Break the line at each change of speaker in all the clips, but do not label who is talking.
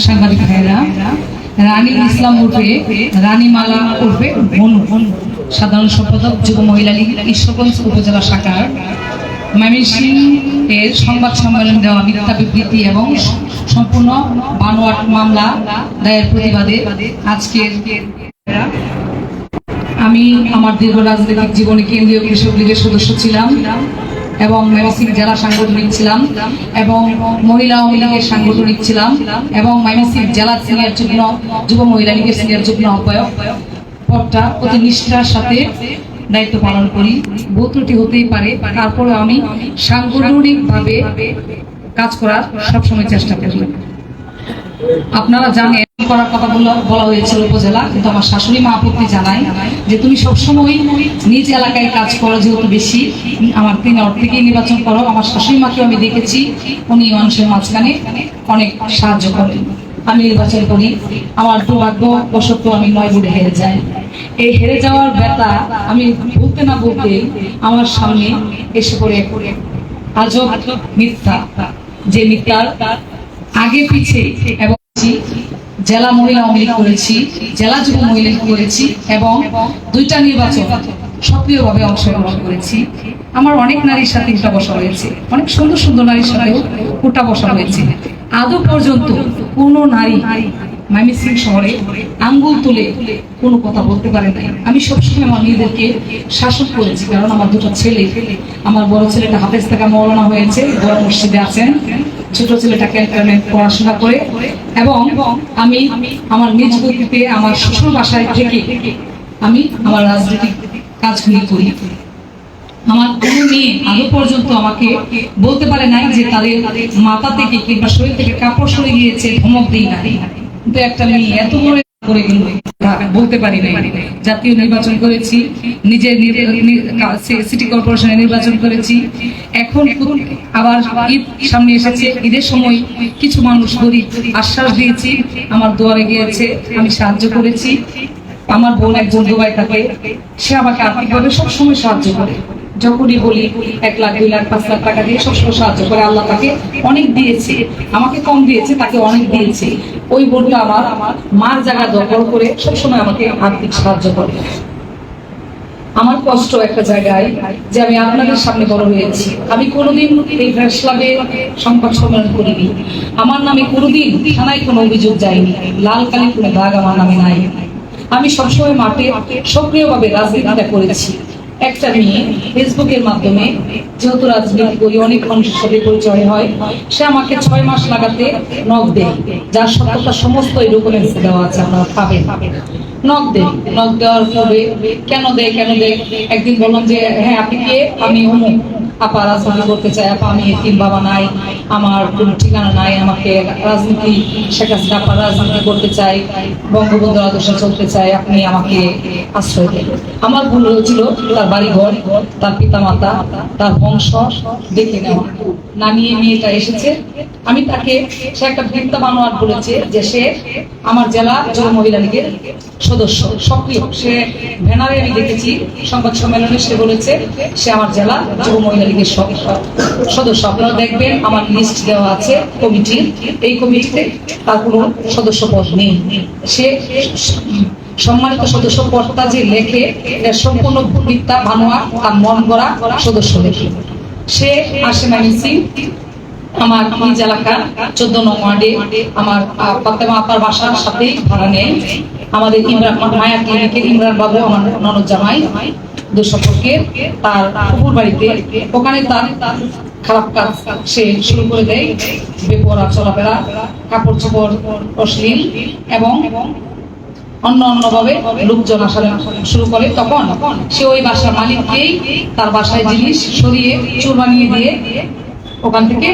সাংবাদিক ভাইয়েরা, রানী ইসলাম উর্ফে রানীমালা উর্ফে মনু, সাধারণ সম্পাদক যুব মহিলা লীগ ঈশ্বরগঞ্জ উপজেলা শাখার ময়মনসিংহ এর সংবাদ সম্মেলন দেওয়া মিথ্যা বিবৃতি এবং সম্পূর্ণ বানোয়াট মামলা দায়ের প্রতিবাদে আজকের আমি আমার দীর্ঘ রাজনৈতিক জীবনে কেন্দ্রীয় কৃষক লীগের সদস্য ছিলাম এবং ময়মনসিংহ জেলা সাংগঠনিক ছিলাম এবং মহিলা আওয়ামী লীগের সাংগঠনিক ছিলাম এবং ময়মনসিংহ জেলা সিনিয়র যুগ্ম যুব মহিলা লীগের সিনিয়র যুগ্ম আহ্বায়ক পদটা অতি নিষ্ঠার সাথে দায়িত্ব পালন করি। ভুল ত্রুটি হতেই পারে, তারপরে আমি সাংগঠনিকভাবে কাজ করার সবসময় চেষ্টা করি। আপনারা জানেন করার কথা বলা হয়েছিল উপজেলা, কিন্তু আমার শাশুড়ি মা আপত্তি জানায় যে তুমি সবসময় নিজ এলাকায় কাজ করো, যেহেতু বেশি আমার 3 ওয়ার্ড থেকেই নির্বাচন করো। আমার শাশুড়ি মাকেও আমি দেখেছি, উনি মানুষের মাঝখানে অনেক সাহায্য করেন। আমি নির্বাচন করি, আমার দুর্ভাগ্যবশত আমি 9 ভোটে হেরে যাই। এই হেরে যাওয়ার ব্যথা আমি বলতে না বলতে আমার সামনে এসে পড়ে আজব মিথ্যা, যে মিথ্যার আগে পিছে এবং জেলা মহিলা আওয়ামী লীগ করেছি, জেলা যুব মহিলা লীগ করেছি এবং 2টা নির্বাচন সক্রিয়ভাবে অংশগ্রহণ করেছি। আমার অনেক নারীর সাথে উঠা বসা হয়েছে, অনেক সুন্দর সুন্দর নারীর সাথেও উঠা বসা হয়েছে। আদৌ পর্যন্ত কোনো নারী ময়মনসিংহ শহরে আঙ্গুল তুলে কোনো কথা বলতে পারে নাই। আমি সবসময় আমার মেয়েদেরকে শাসন করেছি, কারণ আমার 2টা ছেলে, আমার বড় ছেলেটা হাফেজ থেকে মওলানা হয়েছে, বড় মসজিদে আছেন, ছোট ছেলেটা ক্যান্টনমেন্ট পড়াশোনা করে এবং আমি আমার নিজ গতিতে আমার শ্বশুর বাসায় থেকে আমি আমার রাজনৈতিক কাজগুলি করি। আমার কোনো মেয়ে আদৌ পর্যন্ত আমাকে বলতে পারে নাই যে তাদের মাথা থেকে কিংবা শরীর থেকে কাপড় সরে গিয়েছে, ধমক দিই না। কিন্তু একটা মেয়ে এত বড় করে গেল বলতে পারি নাই। জাতীয় নির্বাচন করেছি, নিজের সিটি কর্পোরেশনে নির্বাচন করেছি। এখন আবার ঈদ সামনে এসেছে, ঈদের সময় কিছু মানুষ গরিব আশ্বাস দিয়েছি, আমার দুয়ারে গিয়েছে, আমি সাহায্য করেছি। আমার বোন একজন দুবাই থাকে, সে আমাকে আর্থিকভাবে সবসময় সাহায্য করে। যখনই বলি 1 লাখ 2 লাখ 5 লাখ টাকা দিয়ে সবসময় সাহায্য করে। আল্লাহ তাকে অনেক দিয়েছে, আমাকে কম দিয়েছে, তাকে অনেক দিয়েছে। ওই বোনটা আমার মার জায়গা দখল করে সবসময় আমাকে আর্থিক সাহায্য করে। আমার কষ্ট একটা জায়গায় যে আমি আপনাদের সামনে বড় হয়েছি, আমি কোনোদিন এই প্রেস ক্লাবে সংবাদ সম্মেলন করিনি, আমার নামে কোনোদিন থানায় কোনো অভিযোগ যায়নি, লাল কালি কোনো দাগ আমার নামে নাই। আমি সবসময় মাঠে সক্রিয়ভাবে রাজনীতিটা করেছি। একটা মেয়ে ফেসবুকের মাধ্যমে, যেহেতু রাজনীতি করি, অনেক মানুষের সাথে পরিচয় হয়, সে আমাকে 6 মাস লাগাতে নক দেয়, যার সত্যতা সমস্ত এই ডকুমেন্টস দেওয়া আছে, আপনারা পাবেন। নক দেওয়ার পরে কেন দেয় একদিন বললাম যে হ্যাঁ আপনি কে, আমি অমুক আপা, রাজনীতি করতে চাই আপা, আমি এতিম বাবা নাই, আমার কোনো ঠিকানা নাই, আমাকে রাজনীতি শেখ হাসিনা আপা রাজনীতি করতে চাই, বঙ্গবন্ধুর আদর্শে চলতে চাই, আপনি আমাকে আশ্রয় দেন। আমার ভুল হয়েছিল তার বাড়িঘর, তার পিতা মাতা, তার বংশ দেখে নেওয়া। নামিয়ে মেয়েটা এসেছে, আমি তাকে, সে একটা বৃত্তা বানোয়াট বলেছে যে সে আমার জেলা যুব মহিলা লীগের সদস্য সক্রিয়। সে ব্যানারে আমি দেখেছি সংবাদ সম্মেলনে সে বলেছে সে আমার জেলা যুব মহিলা লীগের সদস্য। আপনারা দেখবেন আমার লিস্ট দেওয়া আছে কমিটির, এই কমিটিতে তার কোনো সদস্য পদ নেই। সে সম্মানিত সদস্য পদটা যে লেখে সম্পূর্ণ মিথ্যা বানোয়াট, তার মন গড়া সদস্য লেখে। সে আসে ময়মনসিংহ আমার নিজ এলাকার 14 নং ওয়ার্ডে আমার ফাতেমা আপার বাসার সাথেই ভাড়া নেয়। আমাদের ইমরান মায়া ক্লিনিকের ইমরান বাবু আমার ননদ জামাই দুঃসম্পর্কে, তার কুকুর বাড়িতে, ওখানে তার খারাপ কাজ সে শুরু করে দেয়, বেপরোয়া চলাফেরা, কাপড় চোপড় অশ্লীল এবং অন্যভাবে লোকজন আসা শুরু করে। তখন সে ওই বাসার মালিককেই তার বাসায় জিনিস সরিয়ে চোর বানিয়ে দিয়ে ওখান থেকে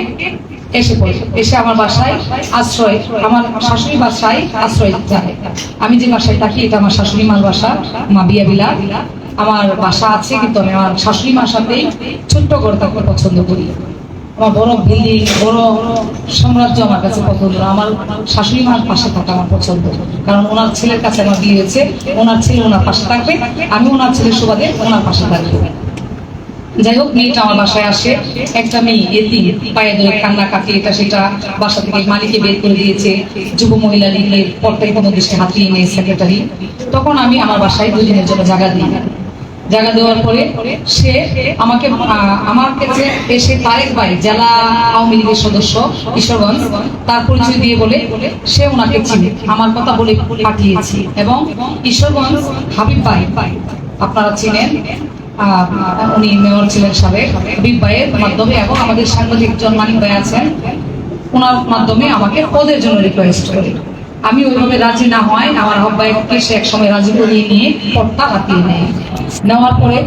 এসে আমার বাসায় আশ্রয়, আমার শাশুড়ি বাসায় আশ্রয় যায়। আমি যে বাসায় থাকি এটা আমার শাশুড়ি মার বাসা, মা বিয়া বিলা। আমার বাসা আছে, কিন্তু আমি আমার শাশুড়ি মার সাথেই ছোট্ট ঘর থাকতে পছন্দ করি। আমার বড় বিল্ডিং, বড় সাম্রাজ্য আমার কাছে পছন্দ। আমার শাশুড়ি মার পাশে থাকা আমার পছন্দ, কারণ ওনার ছেলের কাছে আমার বিয়ে হয়েছে, ওনার ছেলে ওনার পাশে থাকবে, আমি ওনার ছেলের সুবাদে ওনার পাশে থাকবো। যাই হোক, মেয়েটা আমার বাসায় আসে, একটা মেয়ে এতিম, পায়ে ধরে কান্না কাটি, এটা সেটা, বাসা থেকে মালিকে বের করে দিয়েছে, যুব মহিলা লীগের পর্দায় কোনো দৃষ্টি হাতিয়ে নিয়ে সেক্রেটারি। তখন আমি আমার বাসায় 2 দিনের জন্য জায়গা দিই। জায়গা দেওয়ার পরে সে আমাকে আমার কাছে এসে তারেক ভাই, জেলা আওয়ামী লীগের সদস্য ঈশ্বরগঞ্জ, তার পরিচয় দিয়ে বলে সে ওনাকে চিনে, আমার কথা বলে পাঠিয়েছি। এবং ঈশ্বরগঞ্জ হাবিব ভাই, আপনারা চিনেন, উনি মেয়র ছিলেন সাবেক, হাবিব ভাইয়ের মাধ্যমে এবং আমাদের সাংবাদিক জন মানিক ভাই আছেন, ওনার মাধ্যমে আমাকে পদের জন্য রিকোয়েস্ট করে। আমি ওইভাবে রাজি না হয়, আমার আহ্বায়ককে সে এক সময় রাজি করিয়ে নিয়ে পদটা হাতিয়ে নেয়। নেওয়ার পরে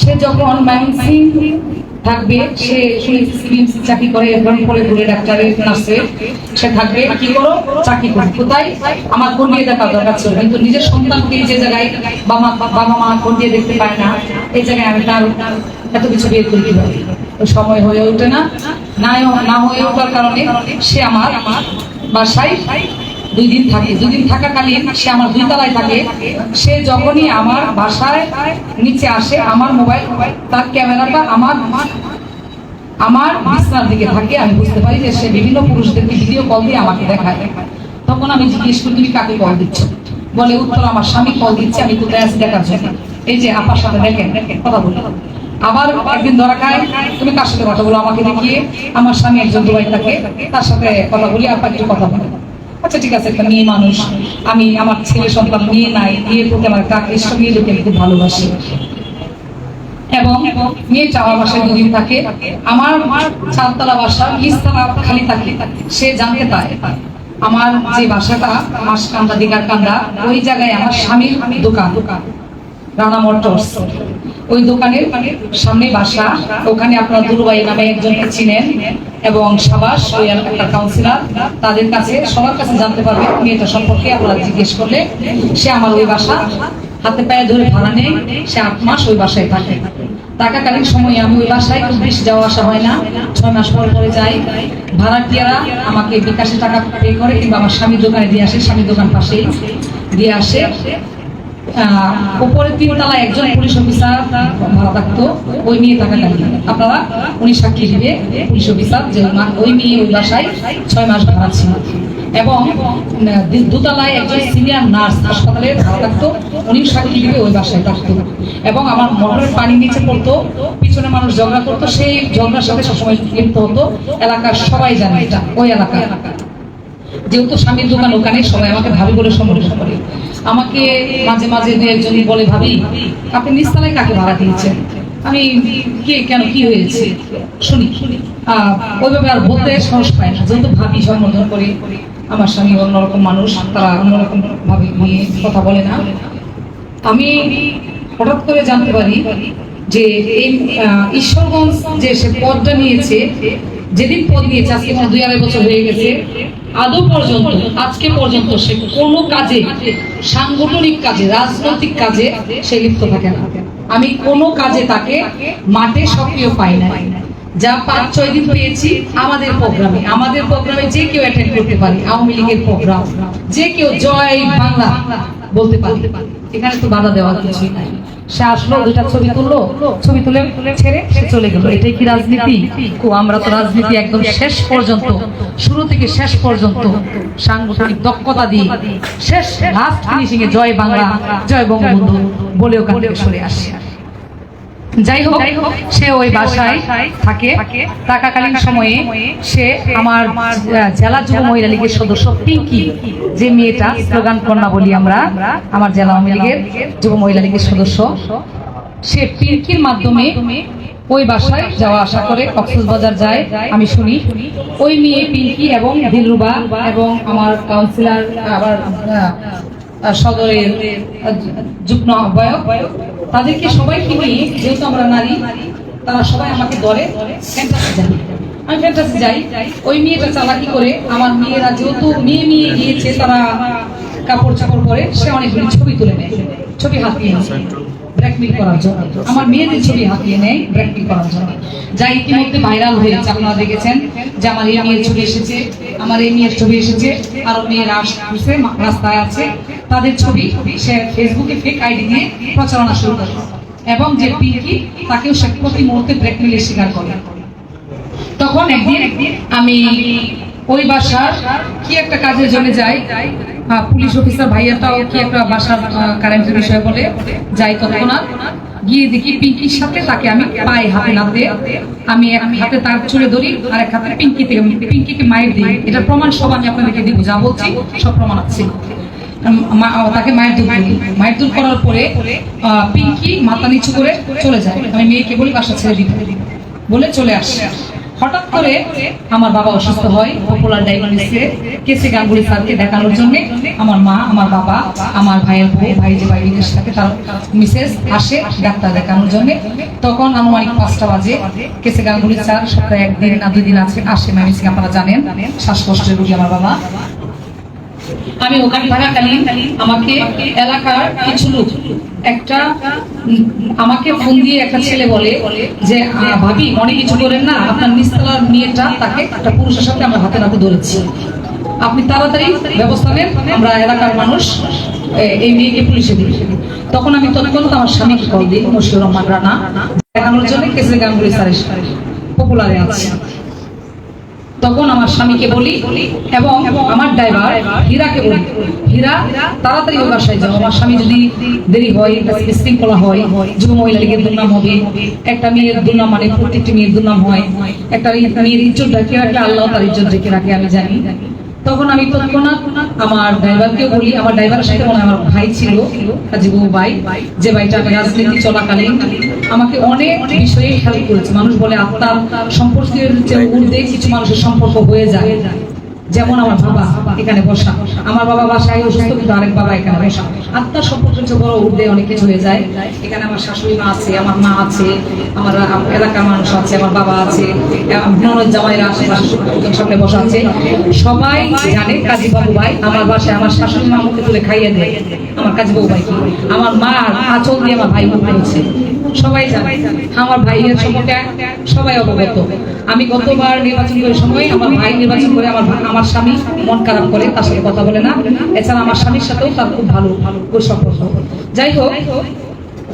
সে যখন ময়মনসিংহ থাকবে, সে চাকরি করে, এখন পরে ঘুরে ডাক্তারের নার্সে সে থাকবে, কি করো চাকরি করে কোথায়, আমার ফোন দিয়ে দেখা দরকার ছিল, কিন্তু নিজের সন্তানকে যে জায়গায় বাবা মা ফোন দিয়ে দেখতে পায় না, এই জায়গায় আমি তার এত কিছু বের করে কিভাবে, সময় হয়ে ওঠে না, না হয়ে ওঠার কারণে সে আমার বাসায় 2 দিন থাকে। 2 দিন থাকাকালীন সে আমার 2 তলায় থাকে। সে যখনই আমার বাসায় নিচে আসে, আমার মোবাইল, তার ক্যামেরাটা আমার বিছানার দিকে থাকে। আমি বুঝতে পারি যে সে বিভিন্ন পুরুষদেরকে ভিডিও কল দিয়ে আমাকে দেখায়। তখন আমি জিজ্ঞেস করি, তুমি কাকে কল দিচ্ছ? বলে উত্তর, আমার স্বামী কল দিচ্ছে, আমি কোথায় আছি দেখার জন্য। এই যে আপার সাথে দেখেন কথা বলি। আবার একদিন ধরা খায়, তুমি কার সাথে কথা বলো? আমাকে দেখিয়ে আমার স্বামী একজন দুবাই থাকে, তার সাথে কথা বলি, আপা একটু কথা বলো। আচ্ছা ঠিক আছে, একটা মেয়ে মানুষ, আমি আমার ছেলে সন্তান মেয়ে নাই, বিয়ের প্রতি আমার একটা আকৃষ্ট, মেয়েদেরকে আমি খুব ভালোবাসি। এবং মেয়েটা আমার বাসায় 2 দিন থাকে। আমার 4তলা বাসা, নিচতলা খালি থাকে। সে জানতে পারে আমার যে বাসাটা মাসকান্দা দিঘার কান্দা, ওই জায়গায় আমার স্বামীর দোকান, রানা মোটরস, ওই দোকানের সামনে বাসা। ওখানে আপনার দুলুবাই নামে একজনকে চিনেন, এবং সাবাস ওই একটা কাউন্সিলর, তাদের কাছে সবার কাছে জানতে পারবে মেয়েটা সম্পর্কে। আপনারা জিজ্ঞেস করলে সে আমার ওই বাসা হাতে পায়ে ধরে ভাড়া নেয়। সে 8 মাস ওই বাসায় থাকে। থাকাকালীন সময়ে আমি ওই বাসায় খুব বেশি যাওয়া আসা হয় না, 6 মাস পরে পরে যাই। ভাড়াটিয়ারা আমাকে বিকাশে টাকা পে করে, কিংবা আমার স্বামীর দোকানে দিয়ে আসে, স্বামীর দোকান পাশেই দিয়ে আসে। উপরে 3 তলায় একজন পুলিশ অফিসার ভাড়া থাকতো, ওই মেয়ে থাকাকালীন। আপনারা উনি সাক্ষী দিবে, পুলিশ অফিসার, যে ওই মেয়ে ওই বাসায় 6 মাস ভাড়া ছিল। এবং 2 তলায় একজন সিনিয়র নার্স হাসপাতালে ভাড়া থাকতো, উনি সাক্ষী দিবে, ওই বাসায় থাকতো। এবং আমার মোটরের পানি নিচে পড়তো, পিছনে মানুষ ঝগড়া করতো, সেই ঝগড়ার সাথে সবসময় লিপ্ত হতো। এলাকার সবাই জানে এটা, ওই এলাকা। যেহেতু স্বামীর দোকান ওখানে, সবাই আমাকে ভাবি বলে সম্বোধন করে। আমাকে মাঝে মাঝে 2-1জন বলে, ভাবি আপনি নিচতলায় কাকে ভাড়া দিয়েছেন? আমি কে, কেন, কি হয়েছে শুনি। ওইভাবে আর বলতে সাহস পায় না, যেহেতু ভাবি সম্বোধন করে। আমার স্বামী অন্যরকম মানুষ, তারা অন্যরকম ভাবে নিয়ে কথা বলে না। আমি হঠাৎ করে জানতে পারি যে এই ঈশ্বরগঞ্জ যে সে পদটা নিয়েছে, যেদিন পদ নিয়েছে, আজকে 2-2.5 বছর হয়ে গেছে, আদৌ পর্যন্ত আজকে পর্যন্ত সে কোনো কাজে, সাংগঠনিক কাজে, রাজনৈতিক কাজে সে লিপ্ত থাকে না। আমি কোনো কাজে তাকে মাঠে সক্রিয় পাই না। যা 5-6 দিন পেয়েছি আমাদের প্রোগ্রামে যে কেউ অ্যাটেন্ড করতে পারে। আওয়ামী লীগের প্রোগ্রাম যে কেউ জয় বাংলা বলতে পারে, এখানে তো বাধা দেওয়ার কিছুই নাই। সে আসলো, 2টা ছবি তুললো, ছবি তুলে ছেড়ে সে চলে গেল। এটাই কি রাজনীতি? আমরা তো রাজনীতি একদম শেষ পর্যন্ত, শুরু থেকে শেষ পর্যন্ত সাংগঠনিক দক্ষতা দিয়ে শেষ লাস্ট ফিনিশিং এ জয় বাংলা, জয় বঙ্গবন্ধু বলে ওখান থেকে সরে আসে। যাই হোক, সে ওই বাসায় থাকে। থাকাকালীন সময়ে সে আমার জেলা যুব মহিলা লীগের সদস্য পিঙ্কি, যে মেয়েটা স্লোগান কন্যা বলি আমরা, আমার জেলা আওয়ামী লীগের যুব মহিলা লীগের সদস্য, সে পিঙ্কির মাধ্যমে ওই বাসায় যাওয়া আসা করে, কক্সবাজার যায়। আমি শুনি ওই মেয়ে পিঙ্কি এবং দিলরুবা এবং আমার কাউন্সিলর, আবার সদরের যুগ্ম আহ্বায়ক, তাদেরকে সবাইকে নিয়ে, যেহেতু আমরা নারী, তারা সবাই আমাকে ধরে ফ্যান্টাসি যাই। আমি ফ্যান্টাসি যাই। ওই মেয়েটা চালাকি করে, আমার মেয়েরা যেহেতু মেয়ে গিয়েছে, তারা কাপড় চাপড় পরে, সে অনেকগুলি ছবি তুলে নেয়, ছবি হাতিয়ে নেয় ব্ল্যাকমেল করার জন্য। আমার মেয়েদের ছবি হাতিয়ে নেয় ব্ল্যাকমেল করার জন্য। যা ইতিমধ্যে ভাইরাল হয়েছে, আপনারা দেখেছেন যে আমার এই মেয়ের ছবি এসেছে, আমার এই মেয়ের ছবি এসেছে, আরো মেয়েরা আসছে, রাস্তায় আছে, তাদের ছবি সে ফেসবুকে ফেক আইডি দিয়ে প্রচারণা শুরু করে। এবং যে পিঙ্কি তাকেও সে প্রতি মুহূর্তে ব্ল্যাকমেইলে শিকার করে। তখন একদিন আমি ওই বাসার কি একটা কাজের জন্য যাই, পুলিশ অফিসার ভাইয়াটাও কি একটা বাসার কারেন্টের বিষয় বলে যাই, তৎক্ষণাৎ গিয়ে দেখি পিঙ্কির সাথে তাকে আমি পাই হাতে নাতে, আমি এক হাতে তার চুলে ধরি আর এক হাতে পিঙ্কিকে মায়ের দিই। এটা প্রমাণ সব আমি আপনাদেরকে দিব, যা বলছি সব প্রমাণ আছে। তাকে মায়ের দুল করার পরে পিঙ্কি মাথা নিচু করে চলে যায়। আমি মেয়েকে বলি বাসা ছেড়ে দিতে, বলে চলে আসে। হঠাৎ করে আমার বাবা অসুস্থ হয়, পপুলার ডায়াগনোসিসে কেসি গাঙ্গুলি স্যারকে দেখানোর জন্য আমার মা, আমার বাবা, আমার ভাইয়ের বউ, ভাই যে ভাই বিদেশ থাকে তার মিসেস আসে ডাক্তার দেখানোর জন্য। তখন আনুমানিক 5টা বাজে। কেসি গাঙ্গুলি স্যার সপ্তাহে 1 দিন না 2 দিন আসে ময়মনসিং, আপনারা জানেন, শ্বাসকষ্টের রোগী আমার বাবা। আমি ওখানে থাকাকালীন আমাকে এলাকার কিছু লোক আমাকে ফোন দিয়ে একটা ছেলে বলে যে ভাবি অনেক কিছু করেন না, আপনার নিচতলার মেয়েটা তাকে একটা পুরুষের সাথে আমরা হাতে নাতে ধরেছি, আপনি তাড়াতাড়ি ব্যবস্থা নেন, আমরা এলাকার মানুষ এই মেয়েকে পুলিশে দিই। তখন আমি তৎক্ষণাৎ আমার স্বামীকে কল দিই, মশিউর রহমান রানা, দেখানোর জন্য কেসি গাঙ্গুলি স্যারের পপুলারে আছে। তখন আমার স্বামীকে বলি এবং আমার ড্রাইভার হীরাকে বলি, হীরা তাড়াতাড়ি ওই বাসায় যাও, আমার স্বামী যদি দেরি হয়, বিশৃঙ্খলা হয়, যুব মহিলা লীগের দুর্নাম হবে, একটা মেয়ের দুর্নাম মানে প্রত্যেকটি মেয়ের দুর্নাম হয়, একটা মেয়ের ইজ্জত রেখে রাখলে আল্লাহ তার ইজ্জত রেখে রাখে, আমি জানি। তখন আমি তৎক্ষণাৎ আমার ড্রাইভারকেও বলি, আমার ড্রাইভারের সাথে মনে আমার ভাই ছিল, কাজীবু ভাই, যে ভাইটা রাজনীতি চলাকালীন আমাকে অনেক বিষয়ে হেল্প করেছে। মানুষ বলে আত্মার সম্পর্কের যে ঊর্ধ্বে কিছু মানুষের সম্পর্ক হয়ে যায়, যেমন আমার বাবা এখানে বসা, আমার বাবা বাসায় অসুস্থ কিন্তু আরেক বাবা এখানে বসা, আত্মার সম্পর্কের যে বড় ঊর্ধ্বে অনেক কিছু হয়ে যায়। এখানে আমার শাশুড়ি মা আছে, আমার মা আছে, আমার এলাকার মানুষ আছে, আমার বাবা আছে, ননদ জামাইরা আশেপাশে সামনে বসা আছে, সবাই জানে কাজী বাবু ভাই আমার বাসায় আমার শাশুড়ি মা মুখে তুলে খাইয়ে দেয়, আমার কাজী বাবু ভাই আমার মা আঁচল দিয়ে আমার ভাই মুখ করেছে, সবাই জানে। আমার ভাইয়ের সম্পর্কে সবাই অবগত। আমি গতবার নির্বাচন করার সময় আমার ভাই নির্বাচন করে আমার স্বামী মন খারাপ করে, তার সাথে কথা বলে না। এছাড়া আমার স্বামীর সাথেও তার খুব ভালো সম্পর্ক। যাই হোক,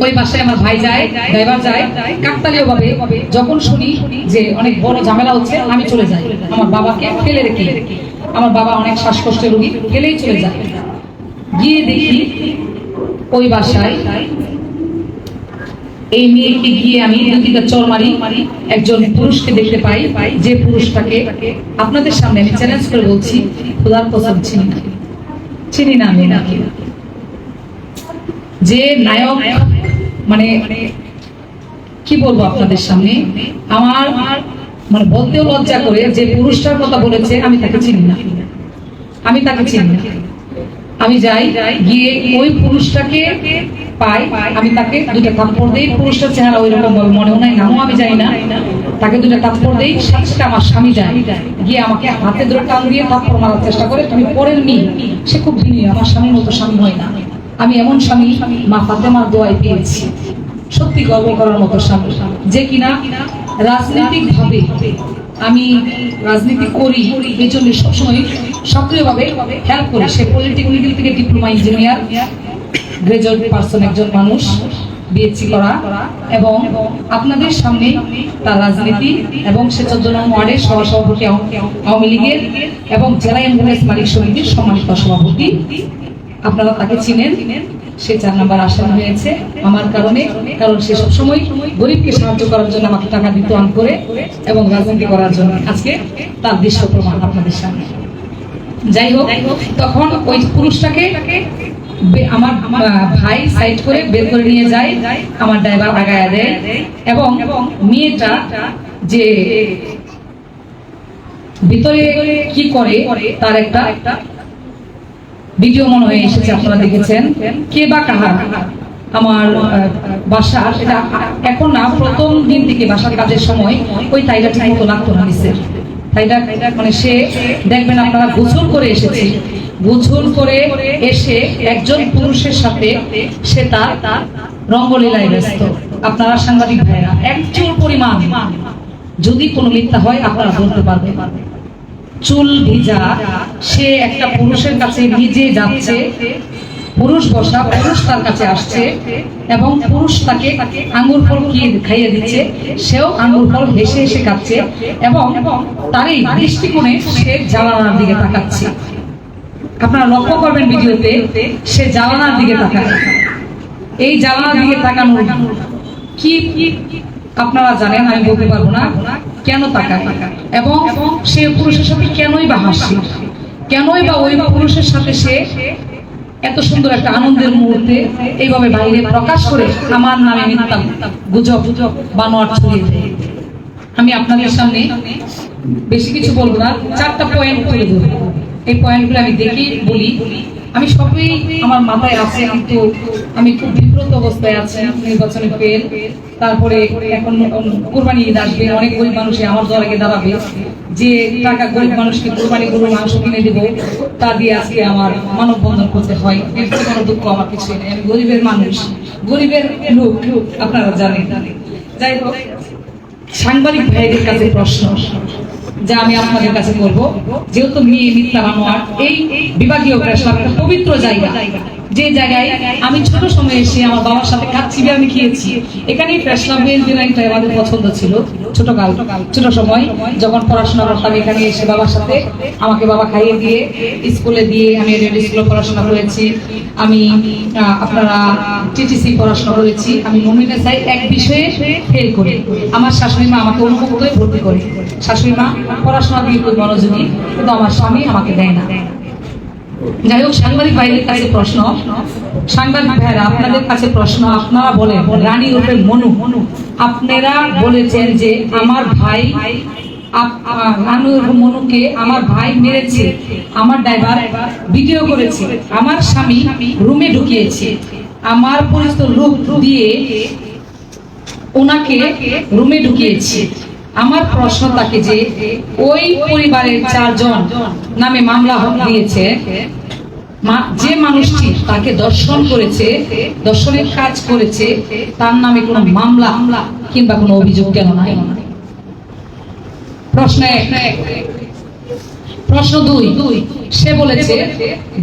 ওই বাসায় আমার ভাই যায়, ড্রাইভার যায়, কাকতালীয় ভাবে যখন শুনি যে অনেক বড় ঝামেলা হচ্ছে, আমি চলে যাই আমার বাবাকে ফেলে রেখে। আমার বাবা অনেক শ্বাসকষ্টের রোগী, ফেলেই চলে যায়। গিয়ে দেখি ওই বাসায় এই মেয়েকে গিয়ে আমি 2-3টা চর মারি, একজন পুরুষকে দেখতে পাই, যে পুরুষটাকে আপনাদের সামনে আমি চ্যালেঞ্জ করে বলছি, খোদার কসম চিনি না আমি নাকি। যে নায়ক মানে কি বলবো আপনাদের সামনে, আমার মানে বলতেও লজ্জা করে, যে পুরুষটার কথা বলেছে আমি তাকে চিনি না, আমি তাকে চিনি না। আমি যাই, গিয়ে ওই পুরুষটাকে পাই, আমি তাকে 2টা থাপ্পড় দেই। পুরুষটার চেহারা ওই রকম ভাবে মনেও নাই, নামও আমি জানি না। তাকে 2টা থাপ্পড় দেই, সাথে সাথে আমার স্বামী যায়, গিয়ে আমাকে হাতে ধরে টান দিয়ে থাপ্পড় মারার চেষ্টা করে। তুমি পরের মেয়ে, সে খুব ভিন্ন, আমার স্বামীর মতো স্বামী হয় না। আমি এমন স্বামী মা ফাতেমার দোয়ায় পেয়েছি, সত্যি গর্ব করার মতো স্বামী, যে কিনা রাজনৈতিক ভাবে আমি রাজনীতি করি, এই জন্য সবসময় সক্রিয়ভাবে হেল্প করি। সে পলিটেকনিক্যাল থেকে ডিপ্লোমা ইঞ্জিনিয়ার, গ্রাজুয়েট পার্সন, একজন মানুষ, বিএসসি করা, এবং আপনাদের সামনে তার রাজনীতি, এবং সে 14 নং ওয়ার্ডের সভাপতি আওয়ামী লীগের, এবং জেলা অ্যাম্বুলেন্স মালিক সমিতির সম্মানিত সভাপতি। আপনারা তাকে চিনেন। সে 4 নম্বর আসন হয়েছে আমার কারণে, কারণ সে সবসময় গরিবকে সাহায্য করার জন্য আমাকে টাকা দিতে অন করে, এবং রাজনীতি করার জন্য। আজকে তার দৃশ্য প্রমাণ আপনাদের সামনে। যাই হোক, তখন ওই পুরুষটাকে আমার ভাই সাইড করে বের করে নিয়ে যায়, আমার ড্রাইভার আগায়া দেয়, এবং মেয়েটা যে ভিতরে কি করে তার একটা ভিডিও মনে হয়ে এসেছে, আপনারা দেখেছেন। কে বা কাহার আমার বাসা, এটা এখন না, প্রথম দিন থেকে বাসার কাজের সময় ওই তাইটা ঠিক মতো লাগতো না নিচে। তাইটা মানে সে দেখবেন আপনারা গোসল করে এসেছে, গোসল করে এসে একজন পুরুষের সাথে সে তার রঙ্গলীলায় ব্যস্ত। আপনারা সাংবাদিক ভাইরা, একচুল পরিমাণ যদি কোনো মিথ্যা হয় আপনারা বলতে পারবেন। চুল ভিজা সে একটা পুরুষের কাছে নিজে যাচ্ছে, পুরুষ বসা, পুরুষ তার কাছে আসছে এবং পুরুষ তাকে আঙ্গুর ফল খাইয়ে দিচ্ছে, সেও আঙ্গুর ফল হেসে হেসে খাচ্ছে এবং তারই দৃষ্টিকোণে সে জানালার দিকে তাকাচ্ছে। আপনারা লক্ষ্য করবেন ভিডিওতে সে জানালার দিকে তাকায়। এই জানালার দিকে তাকানো কি আপনারা জানেন, আমি বলতে পারবো না কেন তাকায় এবং সে পুরুষের সাথে কেনই বা হাসছে, কেনই বা ওই পুরুষের সাথে সে এত সুন্দর একটা আনন্দের মুহূর্তে এইভাবে বাইরে প্রকাশ করে আমার নামে মিথ্যা গুজব বানোয়াট ছড়িয়ে দেয়। আমি আপনাদের সামনে বেশি কিছু বলবো না, 4টা পয়েন্ট তুলে ধরবো। এই পয়েন্টগুলো আমি দেখি বলি। আমি সবই আমার মাথায় আছে, কিন্তু আমি খুব বিব্রত অবস্থায় আছি। নির্বাচনে ফেল, তারপরে এখন কোরবানি ঈদ আসবে, অনেক গরিব মানুষই আমার দলে দাঁড়াবে, যে টাকা গরিব মানুষকে কোরবানি গরুর মাংস কিনে দেবো তা দিয়ে আজকে আমার মানববন্ধন করতে হয়। এর কোনো দুঃখ আমার কিছু নেই, আমি গরিবের মানুষ, গরিবের লোক, আপনারা জানেন। যাই হোক, সাংবাদিক ভাইদের কাছে প্রশ্ন যা আমি আপনাদের কাছে করবো, যেহেতু মেয়ে মিথ্যা বানোয়াট, এই বিভাগীয় প্রেস ক্লাব একটা পবিত্র জায়গা, যে জায়গায় আমি ছোট সময়ে এসে আমার বাবার সাথে কাচ্চি বিরিয়ানি খেয়েছি। এখানেই প্রেস ক্লাবের বিরিয়ানিটা আমাদের পছন্দ ছিল। ছোট সময় যখন পড়াশোনা করতাম, এখানে এসে বাবার সাথে আমাকে বাবা খাইয়ে দিয়ে স্কুলে দিয়ে আমি রেডি স্কুলে পড়াশোনা করেছি। আমি আপনারা টিটিসি পড়াশোনা করেছি। আমি মমিনে চাই এক বিষয়ে ফেল করি, আমার শাশুড়ি মা আমাকে উন্মুক্ত হয়ে ভর্তি করে। শাশুড়ি মা পড়াশোনা দিয়ে খুব মনোযোগী, কিন্তু আমার স্বামী আমাকে দেয় না। যাই হোক, সাংবাদিক ভাইদের কাছে প্রশ্ন, সাংবাদিক ভাইরা আপনাদের কাছে প্রশ্ন, আপনারা বলেন রানী রূপে মনু, আপনারা বলেছেন যে আমার ভাই মনুকে আমার ভাই মেরেছে, আমার ড্রাইভার ভিডিও করেছে, আমার স্বামী রুমে ঢুকিয়েছে, আমার পরিচিত লোক দিয়ে ওনাকে রুমে ঢুকিয়েছে। আমার প্রশ্ন থাকে যে ওই পরিবারের 4 জন নামে মামলা দিয়েছে, যে মানুষটি তাকে দর্শন করেছে, দর্শনের কাজ করেছে, তার নামে কোনো মামলা কিংবা কোনো অভিযোগ কেন নাই? প্রশ্ন 2, সে বলেছে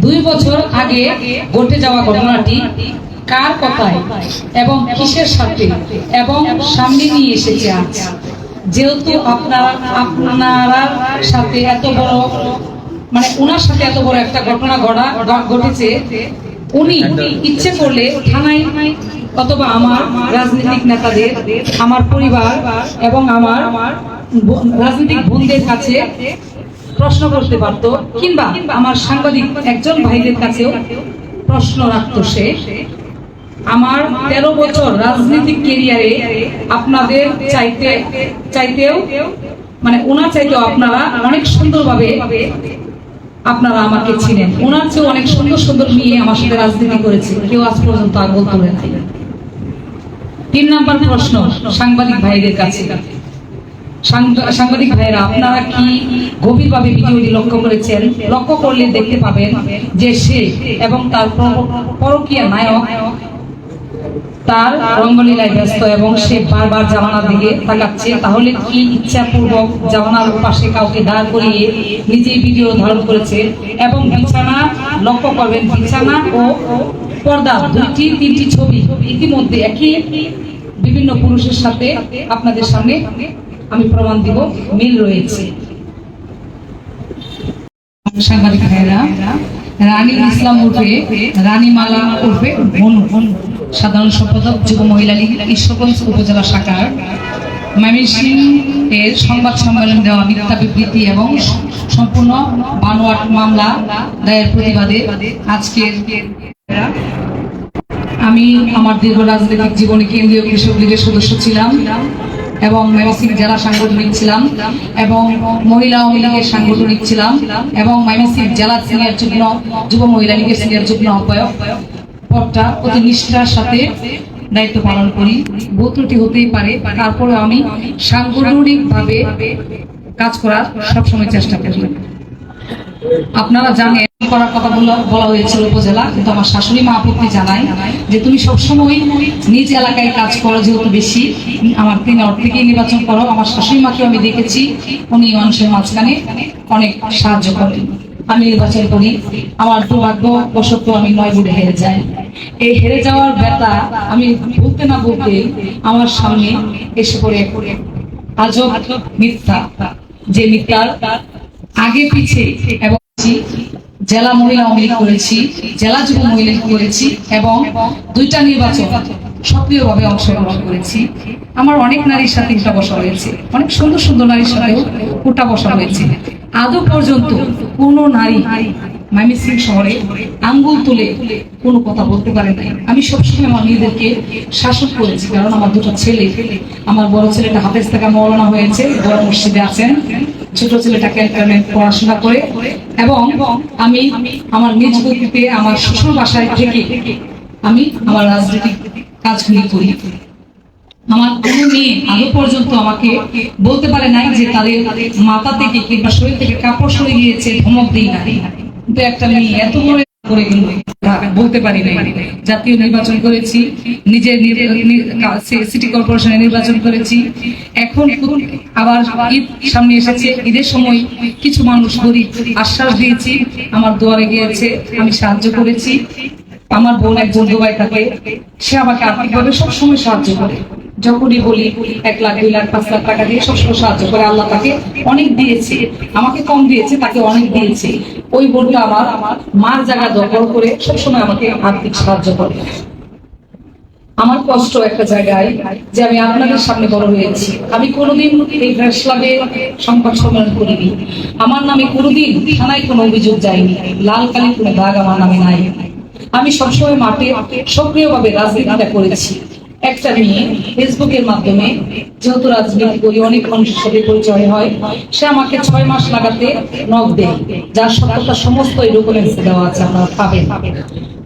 2 বছর আগে ঘটে যাওয়া ঘটনাটি কার কথায় এবং কিসের সাথে এবং সামনে নিয়ে এসেছে আজ? যেহেতু আপনারা সাথে এত বড়, মানে ওনার সাথে এত বড় একটা ঘটনা ঘটেছে, উনি ইচ্ছে করলে থানায় অথবা আমার রাজনৈতিক নেতাদের, আমার পরিবার এবং আমার রাজনৈতিক বন্ধুদের কাছে প্রশ্ন করতে পারতো, কিংবা আমার সাংবাদিক একজন ভাইদের কাছেও প্রশ্ন রাখতো। সে আমার 13 বছর রাজনৈতিক ক্যারিয়ারে আপনাদের চাইতেও মানে ওনার চাইতেও আপনারা অনেক সুন্দরভাবে আপনারা আমাকে চিনেন। ওনার চেয়ে অনেক সুন্দর সুন্দর মেয়ে আমার সাথে রাজনীতি করেছে, কেউ আজ পর্যন্ত আঙুল তোলে নাই। 3 নম্বর প্রশ্ন সাংবাদিক ভাইদের কাছে, সাংবাদিক ভাইরা আপনারা কি গভীরভাবে ভিডিওটি লক্ষ্য করেছেন? লক্ষ্য করলে দেখতে পাবেন যে সে এবং তার পরকীয়া নায়ক তার রঙ্গলীলায় ব্যস্ত এবং সে বারবার জামানার দিকে তাকাচ্ছে। তাহলে কি ইচ্ছাপূর্বক জামানার পাশে কাউকে দাঁড় করিয়ে নিজেই ভিডিও ধারণ করেছে? এবং বিছানা লক্ষ্য করবেন, বিছানা ও পর্দা 2-3টি ছবি ইতিমধ্যে একই বিভিন্ন পুরুষের সাথে আপনাদের সামনে আমি প্রমাণ দিব, মিল রয়েছে। সাংবাদিক ভাইরা, রানী ইসলাম উর্ফে রানী মালা উর্ফে মনু, সাধারণ সম্পাদক যুব মহিলা লীগ ঈশ্বরগঞ্জ উপজেলা শাখার, ময়মনসিংহ এর সংবাদ সম্মেলন দেওয়া মিথ্যা বিবৃতি এবং সম্পূর্ণ বানোয়াট মামলা দায়ের প্রতিবাদে আজকের আমি আমার দীর্ঘ রাজনৈতিক জীবনে কেন্দ্রীয় কৃষক লীগের সদস্য ছিলাম এবং ময়মনসিংহ জেলা সাংগঠনিক ছিলাম এবং মহিলা আওয়ামী লীগের সাংগঠনিক ছিলাম এবং ময়মনসিংহ জেলা সিনিয়র যুগ্ম যুব মহিলা লীগের সিনিয়র যুগ্ম আহ্বায়ক পদটা অতি নিষ্ঠার সাথে দায়িত্ব পালন করি। ভুল ত্রুটি হতেই পারে, তারপরে আমি সাংগঠনিকভাবে কাজ করার সবসময় চেষ্টা করি। আপনারা জানেন করার কথা বলা হয়েছিল উপজেলা, কিন্তু আমার শাশুড়ি মা আপত্তি জানায় যে তুমি সবসময় নিজ এলাকায় কাজ করো, যেহেতু বেশি আমার 3 ওয়ার্ড থেকেই নির্বাচন করো। আমার শাশুড়ি মাকে আমি দেখেছি, উনি মানুষের মাঝখানে অনেক সাহায্য করেন। আমি নির্বাচন করি। আমার দুর্ভাগ্যবশত আমি 9 ভোটে হেরে যাই। এই হেরে যাওয়ার ব্যথা আমি বলতে না বলতে আমার সামনে এসে পড়ে আজব মিথ্যা, যে মিথ্যার আগে পিছে এবং জেলা মহিলা আওয়ামী লীগ করেছি, জেলা যুব মহিলা লীগ করেছি এবং 2টা নির্বাচন সক্রিয়ভাবে অংশগ্রহণ করেছি। আমার অনেক নারীর সাথে উঠা বসা হয়েছে, অনেক সুন্দর সুন্দর নারীর সাথেও উঠা বসা হয়েছে। আদৌ পর্যন্ত কোনো নারী ময়মনসিংহ শহরে আঙ্গুল তুলে কোনো কথা বলতে পারে নাই। আমি সবসময় আমার নিজেদেরকে শাসন করেছি, কারণ আমার 2টা ছেলে, আমার বড় ছেলেটা হাফেজ থেকে মওলানা হয়েছে, বড় মসজিদে আছেন, ছোট ছেলেটা ক্যান্টনমেন্ট পড়াশোনা করে, এবং আমি আমার নিজ গতিতে আমার শ্বশুর বাসায় থেকে আমি আমার রাজনৈতিক কাজগুলি করি। আমার কোনো মেয়ে আগে পর্যন্ত আমাকে বলতে পারে নাই যে তাদের মাথা থেকে কিংবা শরীর থেকে কাপড় সরে গিয়েছে, ধমক দিই না। কিন্তু একটা মেয়ে এত বড় করে গেল বলতে পারি নাই। জাতীয় নির্বাচন করেছি, নিজের সিটি কর্পোরেশনের নির্বাচন করেছি। এখন আবার ঈদ সামনে এসেছে, ঈদের সময় কিছু মানুষ গরিব আশ্বাস দিয়েছি, আমার দুয়ারে গিয়েছে, আমি সাহায্য করেছি। আমার বোন একজন দুবাই থাকে, সে আমাকে আর্থিকভাবে সবসময় সাহায্য করে। যখনই বলি 1 লাখ 2 লাখ 5 লাখ টাকা দিয়ে সবসময় সাহায্য করে। আল্লাহ তাকে অনেক দিয়েছে, আমাকে কম দিয়েছে, তাকে অনেক দিয়েছে। ওই বোনটা আমার মার জায়গা দখল করে সবসময় আমাকে আর্থিক সাহায্য করে। আমার কষ্ট একটা জায়গায় যে আমি আপনাদের সামনে বড় হয়েছি, আমি কোনোদিন এই প্রেস ক্লাবে সংবাদ সম্মেলন করিনি, আমার নামে কোনোদিন থানায় কোনো অভিযোগ যায়নি, লাল কালির কোনো দাগ আমার নামে নাই। আমি সবসময় মাঠে সক্রিয়ভাবে রাজনীতিটা করেছি। একটা মেয়ে ফেসবুকের মাধ্যমে, যেহেতু রাজনীতি করি, অনেক মানুষের সাথে পরিচয় হয়, সে আমাকে 6 মাস লাগাতে নক দেয়, যার সত্যতা সমস্ত এই ডকুমেন্টস দেওয়া আছে, আপনারা পাবেন।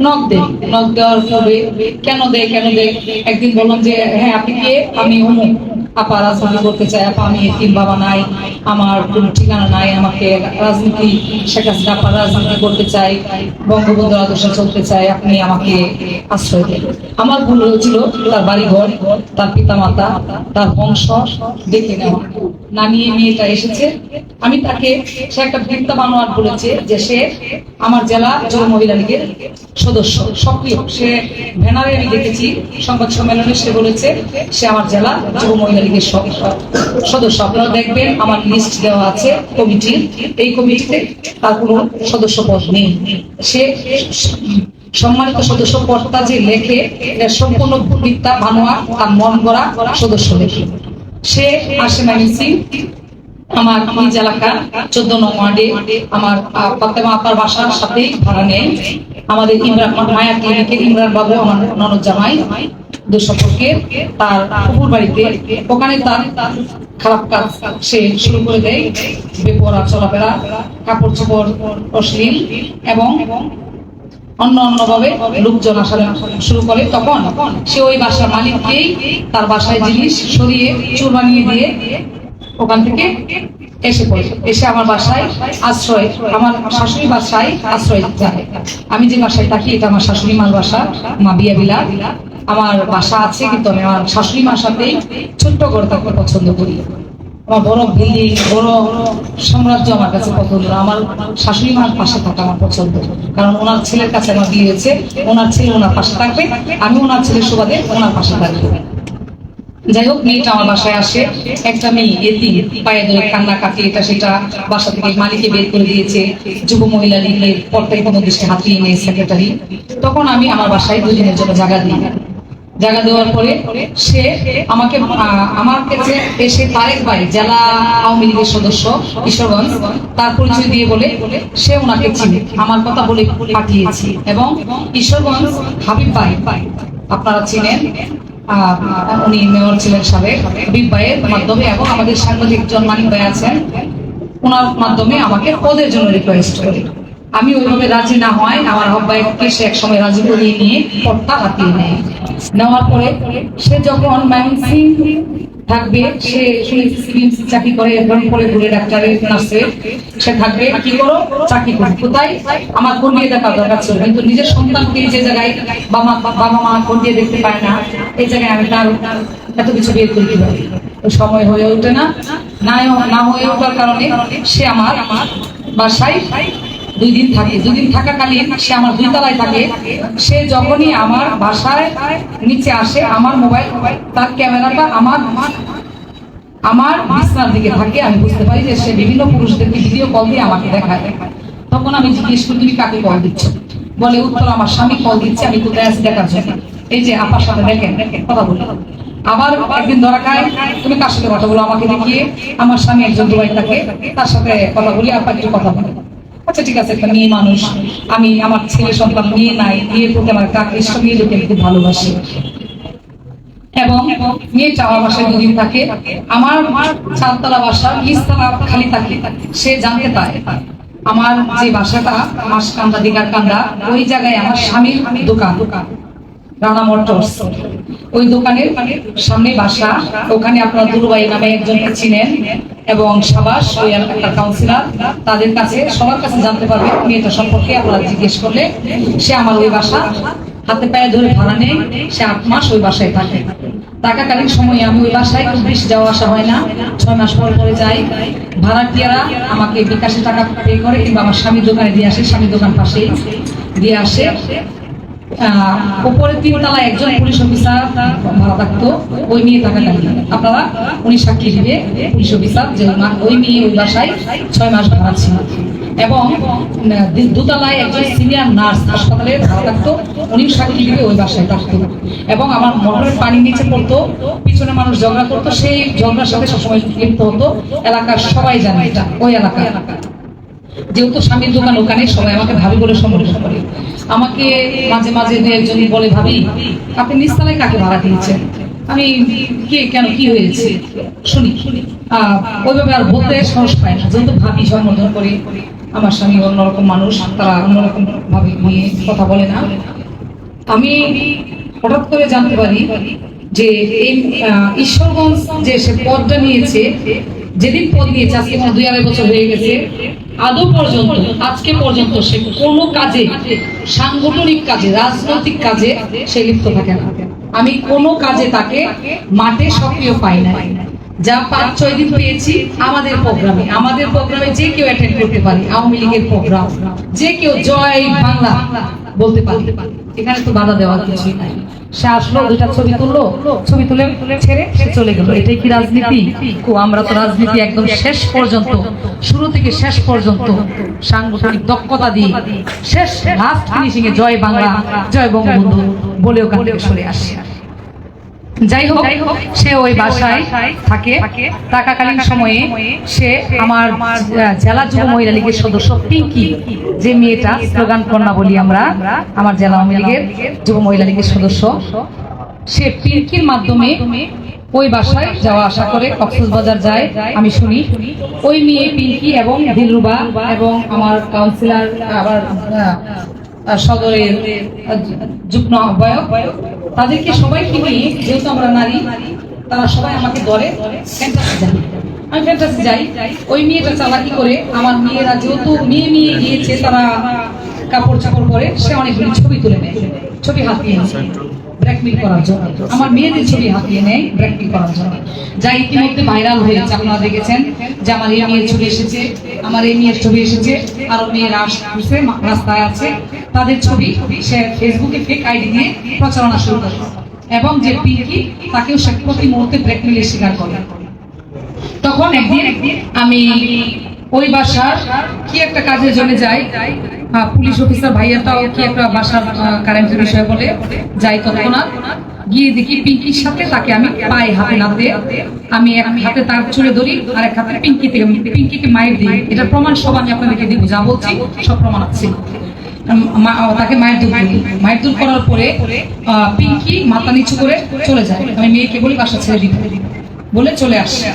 নক দেওয়ার পরে কেন দেয় একদিন বললাম যে হ্যাঁ আপনি কে, আমি অমুক আপা, রাজনীতি করতে চাই আপা, আমি এতিম বাবা নাই, আমার কোনো ঠিকানা নাই, আমাকে রাজনীতি শেখ হাসিনা আপা রাজনীতি করতে চাই, বঙ্গবন্ধুর আদর্শে চলতে চাই, আপনি আমাকে আশ্রয় দেন। আমার ভুল হয়েছিল তার বাড়িঘর, তার পিতা মাতা, তার বংশ দেখে নেওয়া না নিয়ে মেয়েটা এসেছে। আমি তাকে, সে একটা বৃত্তা বানোয়ার বলেছে যে সে আমার জেলা যুব মহিলা লীগের সদস্য, সক্রিয়। সে ব্যানারে আমি দেখেছি সংবাদ সম্মেলনে সে বলেছে সে আমার জেলা যুব মহিলা লীগের সদস্য। আপনারা দেখবেন আমার লিস্ট দেওয়া আছে কমিটির, এই কমিটিতে তার কোনো সদস্য পদ নেই। সে সম্মানিত সদস্য পদটা যে লেখে এটা সম্পূর্ণ মিথ্যা বানোয়া, তার মন গড়া সদস্য লেখে। সে আসে ময়মনসিংহ আমার নিজ এলাকা 14 নং ওয়ার্ডে আমার ফাতেমা আপার বাসার সাথে ভাড়া নেয়। আমাদের ইমরান মায়া ক্লিনিকের ইমরান বাবু আমার ননদ জামাই দুঃসম্পর্কে, তার পুকুর বাড়িতে, ওখানে তার খারাপ কাজ সে শুরু করে দেয়, বেপরোয়া চলাফেরা, কাপড় চোপড় অশ্লীল এবং অন্যভাবে লোকজন আসা শুরু করে। তখন সে ওই বাসার মালিককেই তার বাসায় জিনিস সরিয়ে চুর বানিয়ে দিয়ে ওখান থেকে এসে আমার বাসায় আশ্রয়, আমার শাশুড়ি বাসায় আশ্রয় যায়। আমি যে বাসায় থাকি এটা আমার শাশুড়ি মার বাসা, মা বিয়া বিলা। আমার বাসা আছে কিন্তু আমি আমার শাশুড়ি মার সাথেই ছোট্ট ঘর থাকতে পছন্দ করি। আমার বড় বিল্ডিং, বড় সাম্রাজ্য আমার কাছে পছন্দ না, আমার শাশুড়ি মার পাশে থাকা আমার পছন্দ। কারণ ওনার ছেলের কাছে আমার বিয়ে হয়েছে, ওনার ছেলে ওনার পাশে থাকবে, আমি ওনার ছেলের সুবাদে ওনার পাশে থাকবো। যাই হোক, মেয়েটা আমার বাসায় আসে, একটা মেয়ে এতিম, পায়ে ধরে কান্না কাটি, এটা সেটা বাসা থেকে মালিকে বের করে দিয়েছে, যুব মহিলা লীগের পর্দায় কোনো দৃষ্টি হাতিয়ে নিয়ে সেক্রেটারি। তখন আমি আমার বাসায় 2 দিনের জন্য জায়গা দিই। জায়গা দেওয়ার পরে সে আমাকে আমার কাছে এসে তারেক ভাই জেলা আওয়ামী লীগের সদস্য কিশোরগঞ্জ, তার পরিচয় দিয়ে বলে সে ওনাকে চিনে, আমার কথা বলে পাঠিয়েছি। এবং কিশোরগঞ্জ হাবিব ভাই আপনারা চিনেন, উনি মেয়র ছিলেন সাবেক, হাবিব ভাইয়ের মাধ্যমে এবং আমাদের সাংবাদিক জন মানিক ভাই আছেন, ওনার মাধ্যমে আমাকে পদের জন্য রিকোয়েস্ট করে। আমি ওইভাবে রাজি না হয় আমার আহ্বায়ককে সে একসময় রাজি করিয়ে নিয়ে পদটা হাতিয়ে নেয়। নেওয়ার পরে সে যখন ময়মনসিংহ থাকবে, সে চাকরি করে, এরকম করে ঘুরে ডাক্তারের নার্সে সে থাকবে, কি করো চাকরি করো, কোথায় আমার কোন দিয়ে দেখা দরকার ছিল, কিন্তু নিজের সন্তানকে যে জায়গায় বাবা মা কোন দিয়ে দেখতে পায় না, এই জায়গায় আমি তার এত কিছু বের করে দিতে পারি, সময় হয়ে ওঠে না হয়ে ওঠার কারণে সে আমার বাসায় 2 দিন থাকে। 2 দিন থাকাকালীন সে আমার 2 তলায় থাকে। সে যখনই আমার বাসায় নিচে আসে, আমার মোবাইল তার ক্যামেরাটা আমার বিছানার দিকে থাকে। আমি বুঝতে পারি যে সে বিভিন্ন পুরুষদেরকে ভিডিও কল দিয়ে আমাকে দেখায়। তখন আমি জিজ্ঞেস করি, তুমি কাকে কল দিচ্ছ? বলে উত্তর, আমার স্বামী কল দিচ্ছে, আমি কোথায় আছি দেখার জন্য। এই যে আপার সাথে দেখেন কথা বলি। আবার একদিন ধরা খায়, তুমি কার সাথে কথা বলো? আমাকে দেখিয়ে। আমার স্বামী একজন দুবাই থাকে, তার সাথে কথা বলি। আপা একটু কথা বলি। আচ্ছা ঠিক আছে, একটা মেয়ে মানুষ, আমি আমার ছেলে সন্তান মেয়ে নাই, বিয়ের প্রতি আমার একটা আকৃষ্ট, মেয়েদেরকে খুব ভালোবাসি। এবং মেয়েটা আমার বাসায় 2 দিন থাকে। আমার 4 তলা বাসা, নিচতলা খালি থাকে। সে জানতে পারে আমার যে বাসাটা মাসকান্দা দিঘার কান্দা, ওই জায়গায় আমার স্বামীর দোকান, রানা মোটরস। ওই দোকানের সামনে বাসা। ওখানে আপনারা দুলুবাই নামে একজনকে চিনেন এবং সাবাস ওই একটা কাউন্সিলর, তাদের কাছে সবার কাছে জানতে পারবে মেয়েটা সম্পর্কে। আপনারা জিজ্ঞেস করলে সে আমার ওই বাসা হাতে পায়ে ধরে ভাড়া নেই। সে 8 মাস ওই বাসায় থাকে। থাকাকালীন সময়ে আমি ওই বাসায় খুব বেশি যাওয়া আসা হয় না, 6 মাস পরে পরে যাই। ভাড়াটিয়ারা আমাকে বিকাশে টাকা পে করে কিংবা আমার স্বামীর দোকানে দিয়ে আসে। স্বামীর দোকান পাশেই দিয়ে আসে। উপরে 3 তলায় একজন পুলিশ অফিসার ভাড়া থাকতো ওই মেয়ে থাকাকালীন। আপনারা উনি সাক্ষী দিবে, পুলিশ অফিসার, যে ওই মেয়ে ওই বাসায় 6 মাস ভাড়া ছিল। এবং 2 তলায় একজন সিনিয়র নার্স হাসপাতালে ভাড়া থাকতো, উনি সাক্ষী দিবে, ওই বাসায় থাকতো। এবং আমার মোটরের পানি নিচে পড়তো, পিছনে মানুষ ঝগড়া করতো, সেই ঝগড়ার সাথে সবসময় লিপ্ত হতো। এলাকার সবাই জানে এটা, ওই এলাকা। যেহেতু স্বামীর দোকান ওখানে, সবাই আমাকে ভাবি বলে সম্বোধন করে। আমাকে মাঝে মাঝে 2-1 জন বলে, ভাবি আপনি নিচতলায় কাকে ভাড়া দিয়েছেন? আমি কে, কেন, কি হয়েছে শুনি। ওইভাবে আর বলতে সাহস পায় না, যেহেতু ভাবি সম্বোধন করে। আমার স্বামী অন্যরকম মানুষ, তারা অন্যরকম ভাবে নিয়ে কথা বলে না। আমি হঠাৎ করে জানতে পারি যে এই ঈশ্বরগঞ্জ যে সে পদটা নিয়েছে, যেদিন পদ নিয়েছে, আজকে 2-2.5 বছর হয়ে গেছে, আদৌ পর্যন্ত আজকে পর্যন্ত সে কোনো কাজে, সাংগঠনিক কাজে, রাজনৈতিক কাজে সে লিপ্ত থাকে না। আমি কোনো কাজে তাকে মাঠে সক্রিয় পাই না। যা 5-6 দিন পেয়েছি আমাদের প্রোগ্রামে যে কেউ অ্যাটেন্ড করতে পারে। আওয়ামী লীগের প্রোগ্রাম যে কেউ জয় বাংলা বলতে পারে, এখানে তো বাধা দেওয়ার কিছুই নাই। সে আসলো, 2টা ছবি তুললো, ছবি তুলে ছেড়ে সে চলে গেল। এটাই কি রাজনীতি? আমরা তো রাজনীতি একদম শেষ পর্যন্ত, শুরু থেকে শেষ পর্যন্ত সাংগঠনিক দক্ষতা দিয়ে শেষ লাস্ট ফিনিশিং এ জয় বাংলা, জয় বঙ্গবন্ধু বলে ওখান থেকে সরে আসে। যাই হোক, সে ওই বাসায় থাকে। থাকাকালীন সময়ে সে আমার জেলা যুব মহিলা লীগের সদস্য পিঙ্কি, যে মেয়েটা স্লোগান কন্যা বলি আমরা, আমার জেলা আওয়ামী লীগের যুব মহিলা লীগের সদস্য, সে পিঙ্কির মাধ্যমে ওই বাসায় যাওয়া আসা করে, কক্সবাজার যায়। আমি শুনি ওই মেয়ে পিঙ্কি এবং দিলরুবা এবং আমার কাউন্সিলর, আবার সদরের যুগ্ম আহ্বায়ক, তাদেরকে সবাইকে নিয়ে, যেহেতু আমরা নারী, তারা সবাই আমাকে ধরে ফ্যান্টাসি যাই। আমি ফ্যান্টাসি যাই। ওই মেয়েটা চালাকি করে, আমার মেয়েরা যেহেতু মেয়ে গিয়েছে, তারা কাপড় চাপড় পরে, সে অনেকগুলি ছবি তুলে নেয়, ছবি হাতিয়ে ব্ল্যাকমেল করার জন্য। আমার মেয়েদের ছবি হাতিয়ে নেয় ব্ল্যাকমেল করার জন্য, যা ইতিমধ্যে ভাইরাল হয়েছে। আপনারা দেখেছেন যে আমার এই মেয়ের ছবি এসেছে, আমার এই মেয়ের ছবি এসেছে, আরো মেয়েরা আসছে, রাস্তায় আছে, তাদের ছবি সে ফেসবুকে ফেক আইডি দিয়ে প্রচারণা শুরু করে। এবং যে পিঙ্কি, তাকেও সে প্রতি মুহূর্তে ব্ল্যাকমেলের শিকার করে। তখন একদিন আমি ওই বাসার কি একটা কাজের জন্য যাই, পুলিশ অফিসার ভাইয়াটাও কি একটা বাসার কারেন্টের বিষয় বলে যাই। তৎক্ষণাৎ গিয়ে দেখি পিঙ্কির সাথে তাকে আমি পায়ে হাতে নাতে, আমি এক হাতে তার চুলে ধরি, আর এক হাতে পিঙ্কিকে মায়ের দিই। এটা প্রমাণ সব আমি আপনাদেরকে দিব, যা বলছি সব প্রমাণ আছে। তাকে মায়ের দুল করার পরে পিঙ্কি মাথা নিচু করে চলে যায়। আমি মেয়েকে বলি বাসা ছেড়ে দিতে, বলে চলে আসে।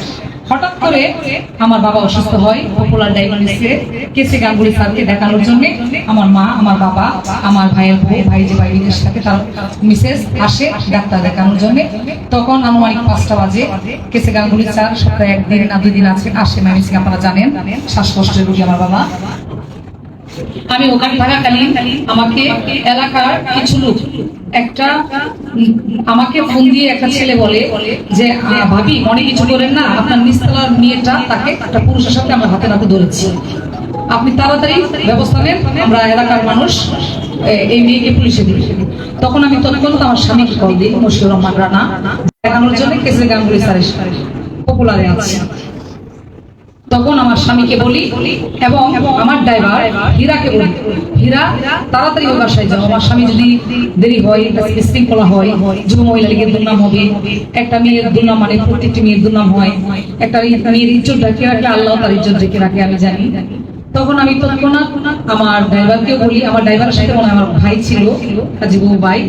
হঠাৎ করে আমার বাবা অসুস্থ হয়, পপুলার ডায়াগনোসিসে কেসে গাঙ্গুলি স্যারকে দেখানোর জন্য। আমার মা, আমার বাবা, আমার ভাইয়ের বউ, ভাই যে ভাই বিদেশ থাকে, তার মিসেস আসে ডাক্তার দেখানোর জন্য। তখন আনুমানিক 5টা বাজে। কেসে গাঙ্গুলি স্যার সপ্তাহে 1 দিন না 2 দিন আসে ময়মনসিংহে, আপনারা জানেন, শ্বাসকষ্টের রোগী আমার বাবা। আমি ওখানে থাকাকালীন আমাকে এলাকার কিছু লোক আমাকে ফোন দিয়ে একটা ছেলে বলে যে, ভাবি অনেক কিছু করেন না, আপনার নিচতলার মেয়েটা, তাকে একটা পুরুষের সাথে আমার হাতে নাতে ধরেছি। আপনি তাড়াতাড়ি ব্যবস্থা নেন, আমরা এলাকার মানুষ এই মেয়েকে পুলিশে দিই। তখন আমি তৎক্ষণাৎ আমার স্বামীকে কল দিই, মশিউর রহমান রানা, দেখানোর জন্য কেসে গাঙ্গুলি স্যারের পপুলারে আছে। তখন আমার স্বামীকে বলি এবং আমার ড্রাইভার হীরাকে বলি, হীরা তাড়াতাড়ি ওই বাসায় যাও, আমার স্বামী যদি দেরি হয়, শৃঙ্খলা হয়, যুব মহিলা লীগের দুর্নাম হবে, একটা মেয়ের দুর্নাম মানে প্রত্যেকটি মেয়ের দুর্নাম হয়, একটা মেয়ের ইজ্জত রেখে রাখলে আল্লাহ তার ইজ্জত রেখে রাখে, আমি জানি। তখন আমি তৎক্ষণাৎ আমার ড্রাইভারকেও বলি, আমার ড্রাইভারের সাথে মনে আমার ভাই ছিল, কাজীবু ভাই,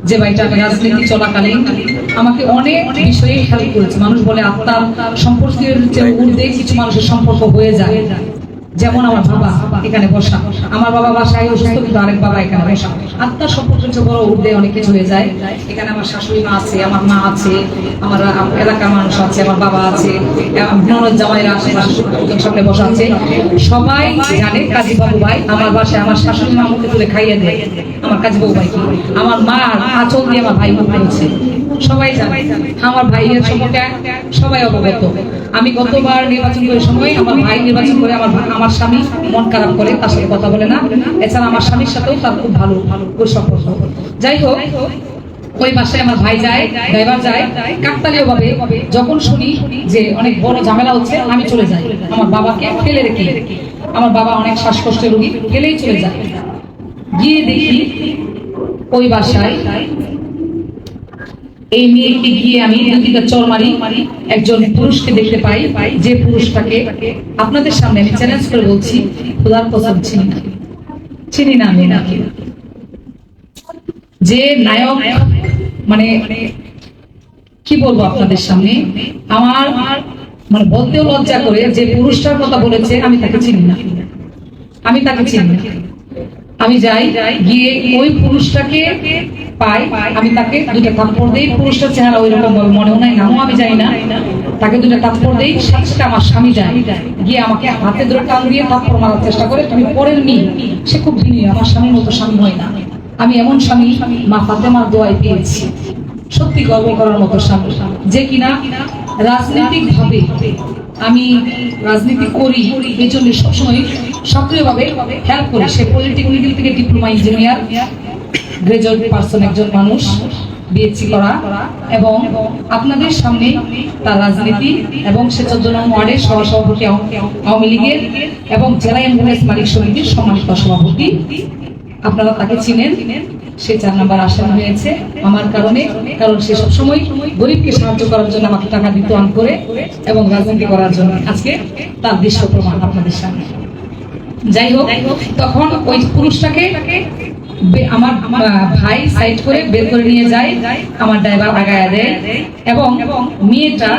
যে ভাইটা আমি রাজনীতি চলাকালীন আমাকে অনেক বিষয়ে হেল্প করেছে। মানুষ বলে আত্মার সম্পর্কের যে ঊর্ধ্বে কিছু মানুষের সম্পর্ক হয়ে যায়, যেমন আমার বাবা এখানে বসা, আমার বাবা বাসায় অসুস্থ কিন্তু আরেক বাবা এখানে বসা, আত্মার সম্পর্কের চেয়ে বড় ঊর্ধ্বে অনেক কিছু হয়ে যায়। এখানে আমার শাশুড়ি মা আছে, আমার মা আছে, আমার এলাকার মানুষ আছে, আমার বাবা আছে, ননদ জামাইরা আশেপাশে সামনে বসা আছে। সবাই জানে কাজী বাবু ভাই আমার বাসায় আমার শাশুড়ি মা মুখে তুলে খাইয়ে দেয় আমার কাজী বাবু ভাইকে, আমার মা আঁচল দিয়ে আমার ভাই মুখ করেছে, সবাই জানে। আমার ভাইয়ের সম্পর্কে সবাই অবগত। আমি গতবার নির্বাচন করার সময় আমার ভাই নির্বাচন করে আমার স্বামী মন খারাপ করে, তার সাথে কথা বলে না। এছাড়া আমার স্বামীর সাথেও তার খুব ভালো সম্পর্ক। যাই হোক, ওই বাসায় আমার ভাই যায়, ড্রাইভার যায়, কাকতালীয় ভাবে যখন শুনি যে অনেক বড় ঝামেলা হচ্ছে, আমি চলে যাই আমার বাবাকে ফেলে রেখে। আমার বাবা অনেক শ্বাসকষ্টের রোগী, ফেলেই চলে যায়। গিয়ে দেখি ওই বাসায় এই মেয়েকে গিয়ে আমি দুটিটা চর মারি, একজন পুরুষকে দেখতে পাই, যে পুরুষটাকে আপনাদের সামনে আমি চ্যালেঞ্জ করে বলছি, খোদার কসম চিনি না আমি নাকি। যে নায়ক মানে কি বলবো আপনাদের সামনে, আমার মানে বলতেও লজ্জা করে, যে পুরুষটার কথা বলেছে আমি তাকে চিনি না, আমি তাকে চিনি না। আমি যাই, গিয়ে ওই পুরুষটাকে পাই, আমি তাকে দুটা থাপ্পড় দেই। পুরুষটার চেহারা ওই রকম ভাবে মনেও নাই, নামও আমি জানি না। তাকে দুটা থাপ্পড় দেই, সাথে সাথে আমার স্বামী যায়, গিয়ে আমাকে হাতে ধরে টান দিয়ে থাপ্পড় মারার চেষ্টা করে। তুমি পরের মেয়ে, সে খুব ভিন্ন, আমার স্বামীর মতো স্বামী হয় না। আমি এমন স্বামী মা ফাতেমার দোয়ায় পেয়েছি, সত্যি গর্ব করার মতো স্বামী, যে কিনা রাজনৈতিক ভাবে আমি রাজনীতি করি, এই জন্য সবসময় সক্রিয়ভাবে হেল্প করি। সে পলিটেকনিক্যাল থেকে ডিপ্লোমা ইঞ্জিনিয়ার, গ্রাজুয়েট পার্সন, একজন মানুষ, বিএসসি করা, এবং আপনাদের সামনে তার রাজনীতি এবং সে 14 নং ওয়ার্ডের সহসভাপতি আওয়ামী লীগের এবং জেলা অ্যাম্বুলেন্স মালিক সমিতির সম্মানিত সভাপতি। আপনারা তাকে চিনেন। সে 4 নম্বর আসন হয়েছে আমার কারণে, কারণ সে সবসময় গরিবকে সাহায্য করার জন্য আমাকে টাকা দিত আন করে এবং রাজনীতি করার জন্য। আজকে তার দৃশ্য প্রমাণ আপনাদের সামনে। যাই হোক, তখন ওই পুরুষটাকে আমার ভাই সাইড করে বের করে নিয়ে যায়, আমার ড্রাইভার আগায়া দেয়, এবং মেয়েটা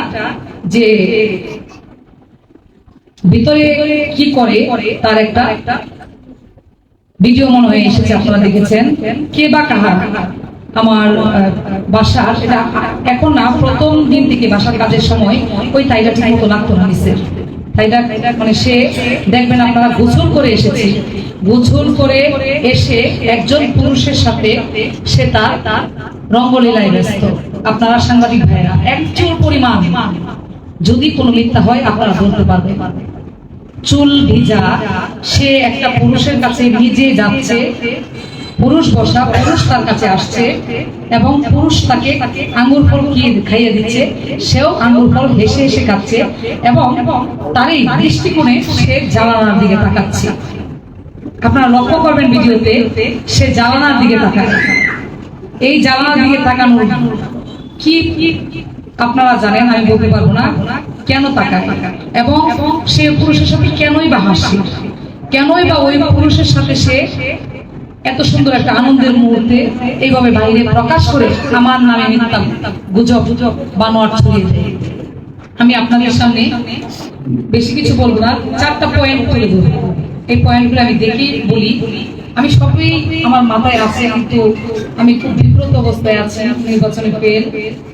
যে ভিতরে কি করে তার একটা ভিডিও মনে হয়ে এসেছে, আপনারা দেখেছেন। কে বা কাহার আমার বাসা, সেটা এখন না, প্রথম দিন থেকে বাসার কাজের সময় ওই তাইটা ঠিক মতো লাগতো না নিচের তাইটা, মানে সে দেখবেন আপনারা গোসল করে এসেছে, গোসল করে এসে একজন পুরুষের সাথে সে তার রঙ্গলীলায় ব্যস্ত। আপনারা সাংবাদিক ভাইরা, একচুল পরিমাণ যদি কোনো মিথ্যা হয় আপনারা ধরতে পারবেন। চুল ভিজা সে একটা পুরুষের কাছে নিজে যাচ্ছে, পুরুষ বসা, পুরুষ তার কাছে আসছে এবং পুরুষ তাকে আঙ্গুর ফল খাইয়ে দিচ্ছে, সেও আঙ্গুর ফল হেসে হেসে খাচ্ছে এবং তারই দৃষ্টিকোণে সে জানালার দিকে তাকাচ্ছে। আপনারা লক্ষ্য করবেন ভিডিওতে, সে জানালার দিকে তাকায়। এই জানালার দিকে তাকানোর কি আপনারা জানেন, আমি বলতে পারবো না কেন তাকায়, এবং সে পুরুষের সাথে কেনই বা হাসে, কেনই বা ওই পুরুষের সাথে সে এত সুন্দর একটা আনন্দের মুহূর্তে এইভাবে বাইরে প্রকাশ করে আমার নামে মিথ্যা গুজব বানোয়ার ছড়িয়ে দেয়। আমি আপনাদের সামনে বেশি কিছু বলবো না, 4টা পয়েন্ট তুলে ধরবো। এই পয়েন্টগুলো আমি দেখি বলি, আমি সবই আমার মাথায় আছে, কিন্তু আমি খুব বিব্রত অবস্থায় আছি। নির্বাচনে ফেল,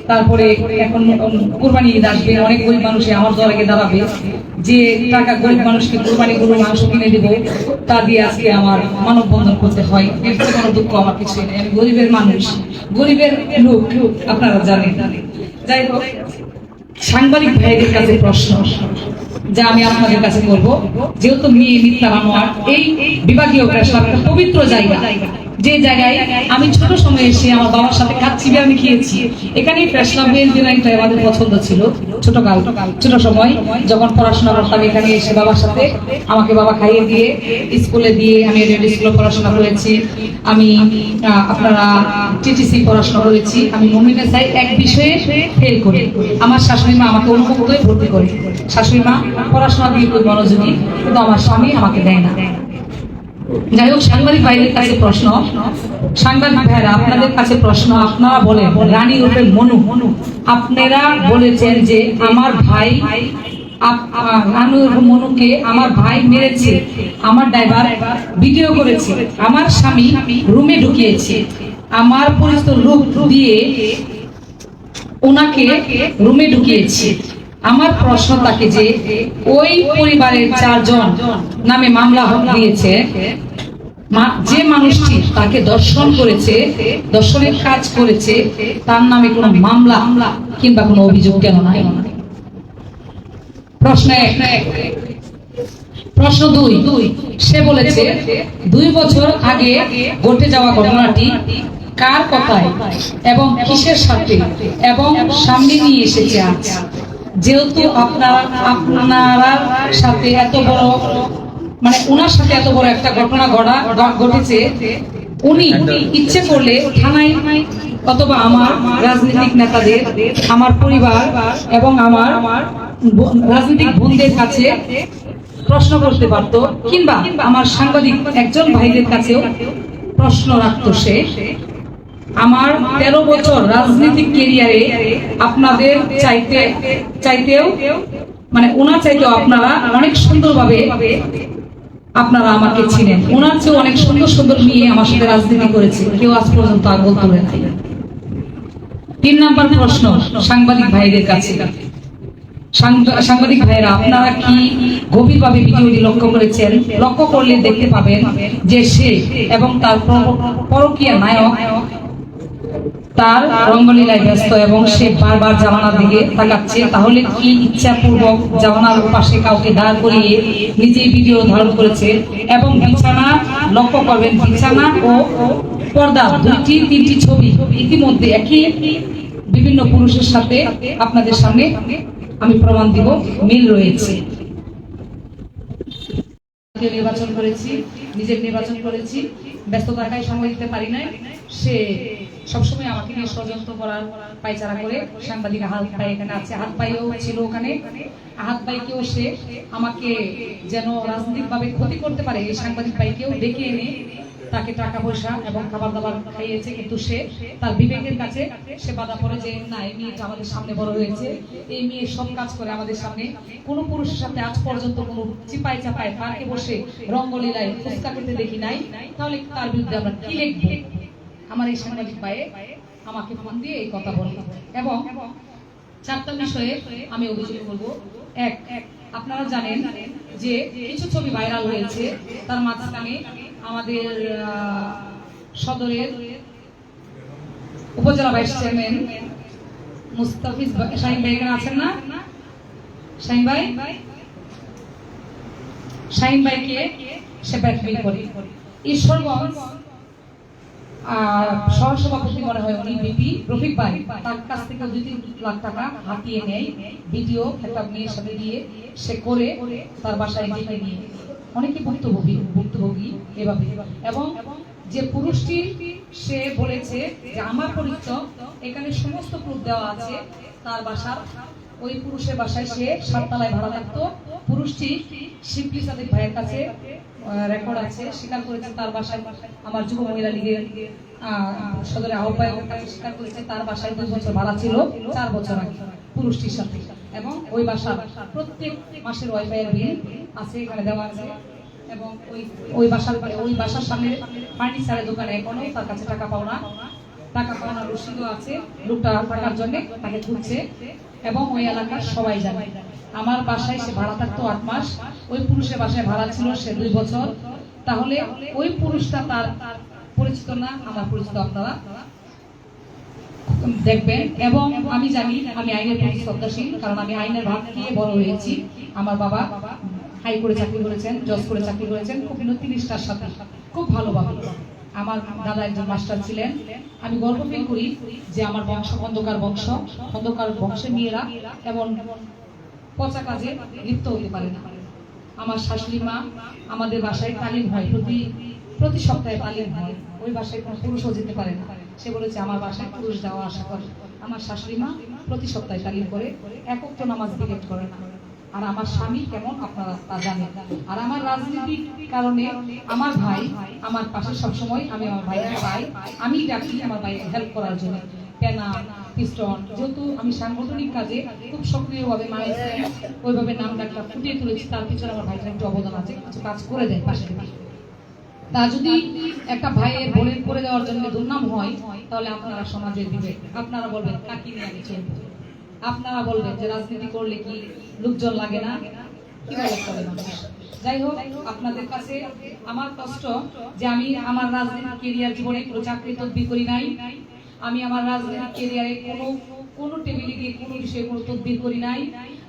তারপরে এখন কুরবানি ঈদ আসবে, অনেক গরিব মানুষ আমার দলে দাঁড়াবে, যে টাকা গরিব মানুষকে কুরবানি গরু মাংস কিনে দেব, তা দিয়ে আজকে আমার মানববন্ধন করতে হয়। এর চেয়ে কোনো দুঃখ আমার কিছুই নেই, আমি গরিবের মানুষ, গরিবের লোক, আপনারা জানেন। যাই হোক, সাংবাদিক ভাইদের কাছে প্রশ্ন, যা আমি আপনাদের কাছে করব, যেহেতু মেয়ে মিথ্যা বানোয়ার এই বিভাগীয় প্রেস ক্লাব একটা পবিত্র জায়গা, যে জায়গায় আমি ছোট সময়ে এসে আমার বাবার সাথে কাচ্চি বিরিয়ানি খেয়েছি। এখানেই প্রেস ক্লাবের বিরিয়ানিটা আমাদের পছন্দ ছিল ছোট সময় যখন পড়াশোনা করতাম। এখানে এসে বাবার সাথে আমাকে বাবা খাইয়ে দিয়ে স্কুলে দিয়ে আমি রেড স্কুলে পড়াশোনা করেছি। আমি আপনারা টিটিসি পড়াশোনা করেছি। আমি মমিনে চাই এক বিষয়ে ফেল করি, আমার শাশুড়ি মা আমাকে অনুমোদন ভর্তি করে। শাশুড়ি মা পড়াশোনা দিয়ে খুব মনোযোগী, কিন্তু আমার স্বামী আমাকে দেয় না। যাই হোক, সাংবাদিক ভাইদের কাছে প্রশ্ন, সাংবাদিক ভাইরা আপনাদের কাছে প্রশ্ন। আপনারা বলেন, রানী রূপে মনু, আপনারা বলেছেন যে আমার ভাই মনুকে আমার ভাই মেরেছে, আমার ড্রাইভার ভিডিও করেছে, আমার স্বামী রুমে ঢুকিয়েছে, আমার পরিচিত লোক দিয়ে ওনাকে রুমে ঢুকিয়েছে। আমার প্রশ্ন থাকে যে ওই পরিবারের 4 জন নামে মামলা দিয়েছে, যে মানুষটি তাকে দর্শন করেছে, দর্শনের কাজ করেছে, তার নামে কোনো মামলা কিংবা কোনো অভিযোগ কেন নাই? প্রশ্ন 1। প্রশ্ন 2, সে বলেছে 2 বছর আগে ঘটে যাওয়া ঘটনাটি কার কথায় এবং কিসের সাথে এবং সামনে নিয়ে এসেছে আজ? যেহেতু আপনারা সাথে এত বড়, মানে ওনার সাথে এত বড় একটা ঘটনা ঘটেছে, উনি ইচ্ছে করলে থানায় অথবা আমার রাজনৈতিক নেতাদের, আমার পরিবার এবং আমার রাজনৈতিক বন্ধুদের কাছে প্রশ্ন করতে পারত, কিংবা আমার সাংবাদিক একজন ভাইদের কাছেও প্রশ্ন রাখতো। সে আমার 13 বছর রাজনৈতিক ক্যারিয়ারে আপনাদের চাইতেও মানে ওনার চাইতেও আপনারা অনেক সুন্দরভাবে আপনারা আমাকে চিনেন। ওনার চেয়ে অনেক সুন্দর সুন্দর মেয়ে আমার সাথে রাজনীতি করেছে, কেউ আজ পর্যন্ত আঙুল তুলে নাই। 3 নম্বর প্রশ্ন সাংবাদিক ভাইদের কাছে। সাংবাদিক ভাইরা, আপনারা কি গভীরভাবে ভিডিওটি লক্ষ্য করেছেন? লক্ষ্য করলে দেখতে পাবেন যে সে এবং তার পরকীয়া নায়ক তার রঙ্গলীলায় ব্যস্ত এবং সে বারবার জামানার দিকে তাকাচ্ছে। তাহলে কি ইচ্ছাপূর্বক জামানার পাশে কাউকে দাঁড় করিয়ে নিজেই ভিডিও ধারণ করেছে? এবং বিছানা লক্ষ্য করবেন, বিছানা ও পর্দা 2-3টি ছবি ইতিমধ্যে একই বিভিন্ন পুরুষের সাথে আপনাদের সামনে আমি প্রমাণ দিব, মিল রয়েছে। নির্বাচন করেছি, নিজের নির্বাচন করেছি, ব্যস্ততায় সময় দিতে পারি নাই। সে সবসময় আমাকে নিয়ে ষড়যন্ত্র করার পায়চারা করে। সাংবাদিক আহাত ভাই এখানে আছে, আহাত ভাইও ছিল ওখানে। আহাত ভাইকেও সে আমাকে যেন রাজনৈতিকভাবে ক্ষতি করতে পারে, এই সাংবাদিক ভাইকেও ডেকে এনে তাকে টাকা পয়সা এবং খাবার দাবার খাইয়েছে। কিন্তু সে তার বিবেকের কাছে সে বাধা পড়ে যে না, এই মেয়েটা আমাদের সামনে বড় হয়েছে, এই মেয়ে সব কাজ করে আমাদের সামনে। কোনো পুরুষের সাথে আজ পর্যন্ত কোনো চিপায় চাপায় পার্কে বসে রঙ্গলীলায় ফুচকা খেতে দেখি নাই। তাহলে তার বিরুদ্ধে আমরা কি লিখবো? আমার এই সাংবাদিক ভাই আমাকে ফোন দিয়ে এই কথা বলে। এবং 4টা বিষয়ে আমি অভিযোগ করব। 1, আপনারা জানেন যে কিছু ছবি ভাইরাল হয়েছে, তার মাঝখানে আমাদের সদরের উপজেলা ভাইস চেয়ারম্যান মুস্তাফিজ শাহিন ভাই এখানে আছেন না? শাহিন ভাইকে সে ব্যাকমেইল করে। ঈশ্বরগঞ্জ সহসভাপতি মনে হয় উনি বিপি রফিক ভাই, তার কাছ থেকে 2-3 লাখ টাকা হাতিয়ে নেয়। ভিডিও একটা মেয়ের সাথে দিয়ে সে করে তার বাসায় ডেকে নিয়ে অনেকে ভুক্তভোগী এভাবে। এবং যে পুরুষটি সে বলেছে যে আমার পরিচয় এখানে সমস্ত প্রুফ দেওয়া আছে তার বাসার, ওই পুরুষের বাসায় সে 7 তলায় ভাড়া থাকতো। পুরুষটি শিবলি সাদিক ভাইয়ের কাছে রেকর্ড আছে, স্বীকার করেছে তার বাসায়, আমার যুব মহিলা লীগের সদরের আহ্বায়কের কাছে স্বীকার করেছে তার বাসায় 2 বছর ভাড়া ছিল 4 বছর আগে পুরুষটির সাথে। এবং ওই বাসা প্রত্যেক মাসের ওয়াইফাই এর বিল আছে, এখানে দেওয়া আছে। এবং ওই বাসার সামনে ফার্নিচারের দোকানে এখনো তার কাছে টাকা পাওনা রসিদও আছে। লোকটা টাকার জন্য তাকে খুঁজছে এবং ওই এলাকার সবাই জানে। আমার বাসায় সে ভাড়া থাকতো 8 মাস, ওই পুরুষের বাসায় ভাড়া ছিল সে 2 বছর। তাহলে ওই পুরুষটা তার পরিচিত না, আমার পরিচিত। আপনারা দেখবেন। এবং আমি জানি আমি আইনের প্রতি শ্রদ্ধাশীল, কারণ আমি আইনের ভাগ খেয়ে বড় হয়েছি। আমার বাবা হাই করে চাকরি করেছেন, জজ করে চাকরি করেছেন, খুব নৈতিকতার সাথে, খুব ভালোভাবে। আমার দাদা একজন মাস্টার ছিলেন। আমি গর্ব ফিল করি যে আমার বংশ খন্দকার বংশ, খন্দকার বংশের মেয়েরা এমন পচা কাজে লিপ্ত হতে পারে না। আমার শাশুড়ি মা, আমাদের বাসায় তালিম হয়, প্রতি সপ্তাহে তালিম হয়। ওই বাসায় কোনো পুরুষও যেতে পারে না। সে বলেছে আমার বাসায় পুরুষ যাওয়া আসা করে। আমার শাশুড়ি মা প্রতি সপ্তাহে তালিম করে, একক তো নামাজ বিলেট করে না। আর আমার স্বামী কেমন আপনারা তা জানেন। আর আমার রাজনীতির কারণে আমার ভাই আমার পাশে সবসময়, আমি আমার ভাইকে পাই, আমি ডাকি আমার ভাইকে হেল্প করার জন্য। পেনা পিস্টন, যেহেতু আমি সাংগঠনিক কাজে খুব সক্রিয়ভাবে মায়ের ওইভাবে নাম ডাকটা ফুটিয়ে তুলেছি, তার পিছনে আমার ভাইটার একটু অবদান আছে, কিছু কাজ করে দেয় পাশে থেকে। তা যদি একটা ভাইয়ের বোনের করে দেওয়ার জন্য দুর্নাম হয়, তাহলে আপনারা সমাজে দিবে, আপনারা বলবেন কাকি নিয়ে আমি চলবো, আপনারা বলবেন যে রাজনীতি করলে কি লোকজন লাগে না, কিভাবে চলে মানুষ। যাই হোক, আপনাদের কাছে আমার কষ্ট যে আমি আমার রাজনীতি কেরিয়ার জীবনে কোনো চাকরি তদবির করি নাই। আমি আমার রাজনৈতিক কেরিয়ারে কোনো টেবিলে গিয়ে কোনো বিষয়ে কোনো তদবির করি নাই।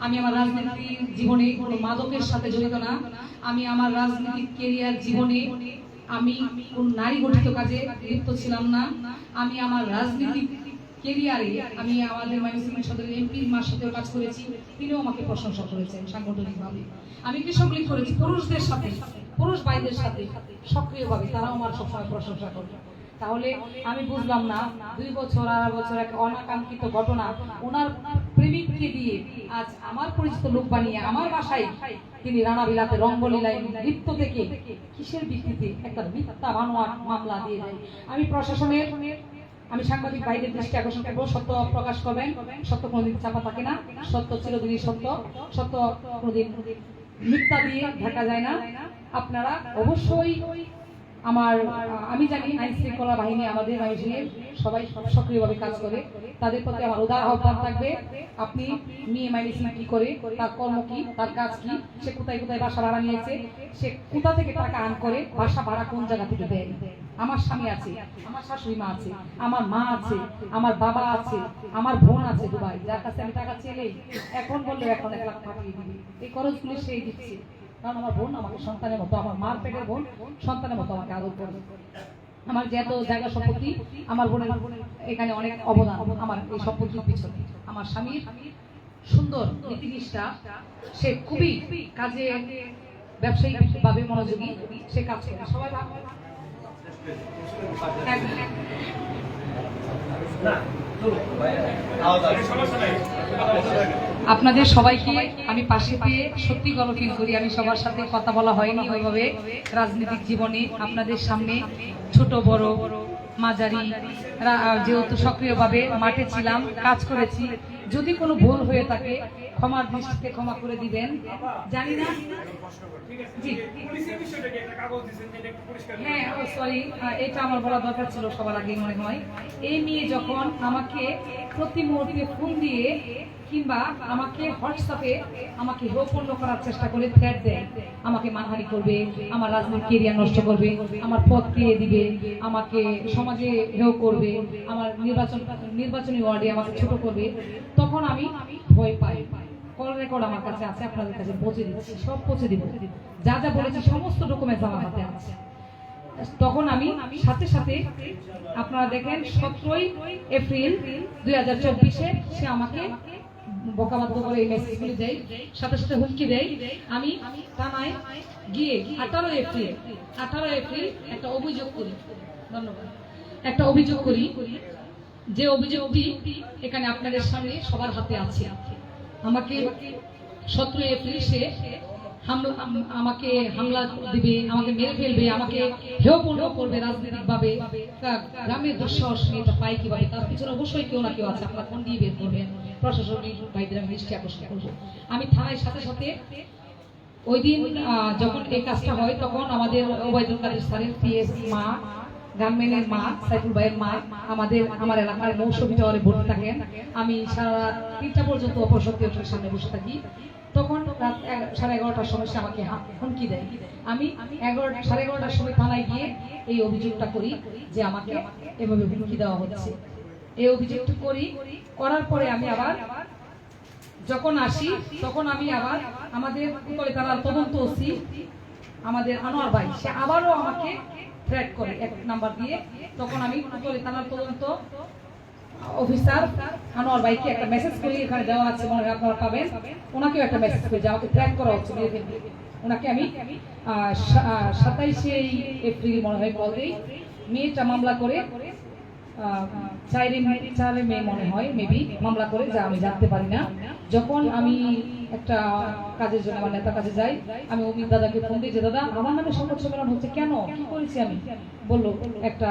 আমি আমার রাজনৈতিক জীবনে কোনো মাদকের সাথে জড়িত না। আমি আমার রাজনৈতিক কেরিয়ার জীবনে আমি কোন নারী গঠিত কাজে লিপ্ত ছিলাম না। আমি আমার রাজনৈতিক কেরিয়ারে আমি আমাদের ময়মনসিংহ সদরের এমপির মার সাথেও কাজ করেছি, তিনিও আমাকে প্রশংসা করেছেন সাংগঠনিকভাবে। আমি কৃষক লীগ করেছি পুরুষদের সাথে, পুরুষ ভাইদের সাথে সক্রিয়ভাবে, তারাও আমার সবসময় প্রশংসা করে। তাহলে আমি বুঝলাম না 2 বছর 2.5 বছর এক অনাকাঙ্ক্ষিত ঘটনা ওনার প্রেমিককে দিয়ে আজ আমার পরিচিত লোক বানিয়ে আমার বাসায় তিনি রানা বিলাতে রঙ্গলীলায় লিপ্ত থেকে কিসের ভিত্তিতে একটা মিথ্যা বানোয়াট মামলা দিয়ে দেয়। আমি প্রশাসনের, আমি সাংবাদিক ভাইদের দৃষ্টি আকর্ষণ করবো, সত্য প্রকাশ করবেন। সত্য কোনোদিন চাপা থাকে না, সত্য চিরদিনই সত্য, সত্য কোনোদিন মিথ্যা দিয়ে ঢাকা যায় না। আপনারা অবশ্যই আমি জানি আইন শৃঙ্খলা বাহিনী আমাদের মানুষের সবাই সক্রিয়ভাবে কাজ করে, তাদের প্রতি আমার উদার আহ্বান থাকবে। আপনি মেয়ে মাইনিসিং কি করে, তার কর্ম কি, তার কাজ কি, সে কোথায় কোথায় বাসা ভাড়া নিয়েছে, সে কোথা থেকে টাকা আর্ন করে, বাসা ভাড়া কোন জায়গা থেকে দেয়। আমার স্বামী আছে, আমার শাশুড়ি মা আছে, আমার মা আছে, আমার বাবা আছে, আমার বোন আছে দুবাই, যার কাছে আমি টাকা চেলেই এখন বললে এখন 1 লাখ পাঠিয়ে দিবি, এই খরচগুলি সেই দিচ্ছে। কারণ আমার বোন আমাকে সন্তানের মতো, আমার মার পেটের বোন সন্তানের মতো আমাকে আদর করে। আমার যত জায়গা সম্পত্তি, আমার বোনের এখানে অনেক অবদান আমার এই সম্পত্তির পিছনে। আমার স্বামীর সুন্দর নীতিনিষ্ঠা, সে খুবই কাজে ব্যবসায়িকভাবে মনোযোগী, সে কাজ করে। সবাই আপনাদের সবাইকে আমি পাশে পেয়ে সত্যি গর্ব ফিল করি। আমি সবার সাথে কথা বলা হয়নি ওইভাবে রাজনৈতিক জীবনে, আপনাদের সামনে ছোট বড় মাঝারি যেহেতু সক্রিয়ভাবে মাঠে ছিলাম, কাজ করেছি। যদি কোনো ভুল হয়ে থাকে ক্ষমার দৃষ্টিতে ক্ষমা করে দিবেন। জানি না হ্যাঁ সরি, এটা আমার বলা দরকার ছিল সবার আগে মনে হয়। এই মেয়ে যখন আমাকে প্রতি মুহূর্তে ফোন দিয়ে কিংবা আমাকে হোয়াটসঅ্যাপে আমাকে হেয়পূর্ণ করার চেষ্টা করে থ্রেট দেয়, আমাকে মানহানি করবে, আমার রাজনৈতিক কেরিয়ার নষ্ট করবে, আমার পদ পেয়ে দিবে, আমাকে সমাজে হেয় করবে, আমার নির্বাচনী ওয়ার্ডে আমাকে ছোট করবে, তখন আমি ভয় পাই। কল রেকর্ড আমার কাছে আছে, আপনাদের কাছে পৌঁছে দিচ্ছি, সব পৌঁছে দিব, যা যা বলেছি সমস্ত ডকুমেন্টস আমার হাতে আছে। তখন আমি সাথে সাথে আপনারা দেখেন 17 এপ্রিল 2024-এ সে আমাকে বকাবাধ্য করে এই মেসেজগুলি দেয়, সাথে সাথে হুমকি দেয়। আমি থানায় গিয়ে 18 এপ্রিল একটা অভিযোগ করি। ধন্যবাদ। একটা অভিযোগ করি, যে অভিযোগটি এখানে আপনাদের সামনে সবার হাতে আছে। আমাকে 17 এপ্রিল সে আমাকে হামলা দিবে, আমাকে মেরে ফেলবে, আমাকে হেয়পূর্ণ করবে রাজনৈতিকভাবে। গ্রামের দুঃসাহস এটা পাই কিভাবে, তার পিছনে অবশ্যই কেউ না কেউ আছে, আপনারা ফোন দিয়ে বের করবেন। প্রশাসনিক ভাইদের আমি দৃষ্টি আকর্ষণ করবো। আমি থানায় সাথে সাথে ওই দিন যখন এই কাজটা হয়, তখন আমাদের ওবায়দুল কাদের স্যারের পিএস মা, গ্রামের মা, সাইফুল ভাইয়ের মা আমার এলাকার মৌসুমী টাওয়ারে ভর্তি থাকেন। আমি সারা 3টা পর্যন্ত অপরশক্তি সামনে বসে থাকি। তখন রাত 11:30টার সময় সে আমাকে হুমকি দেয়। আমি 11:30টার সময় থানায় গিয়ে এই অভিযোগটা করি যে আমাকে এভাবে হুমকি দেওয়া হচ্ছে। এই অভিযোগটি করি। করার পরে আমি আবার যখন আসি তখন আমি আবার আমাদের কুতলি থানার তদন্ত ওসি আমাদের আনোয়ার ভাই, সে আবারও আমাকে থ্রেট করে 1 নাম্বার দিয়ে। তখন আমি কুতলি থানার তদন্ত অফিসার আনোয়ার ভাইকে একটা মেসেজ করি, এখানে দেওয়া আছে মনে হয় আপনারা পাবেন, ওনাকেও একটা মেসেজ করি যে আমাকে থ্রেট করা হচ্ছে মেরে ফেলবে। ওনাকে আমি 27শে এপ্রিল মনে হয় কল দিই, মেয়েটা মামলা করে 4 মে মনে হয় মেবি মামলা করে, যা আমি জানতে পারি না। যখন আমি একটা কাজের জন্য আমার নেতার কাছে যাই, আমি অমিত দাদাকে ফোন দিই যে দাদা আমার নামে সংবাদ সম্মেলন হচ্ছে কেন, কি করেছি আমি? বললো একটা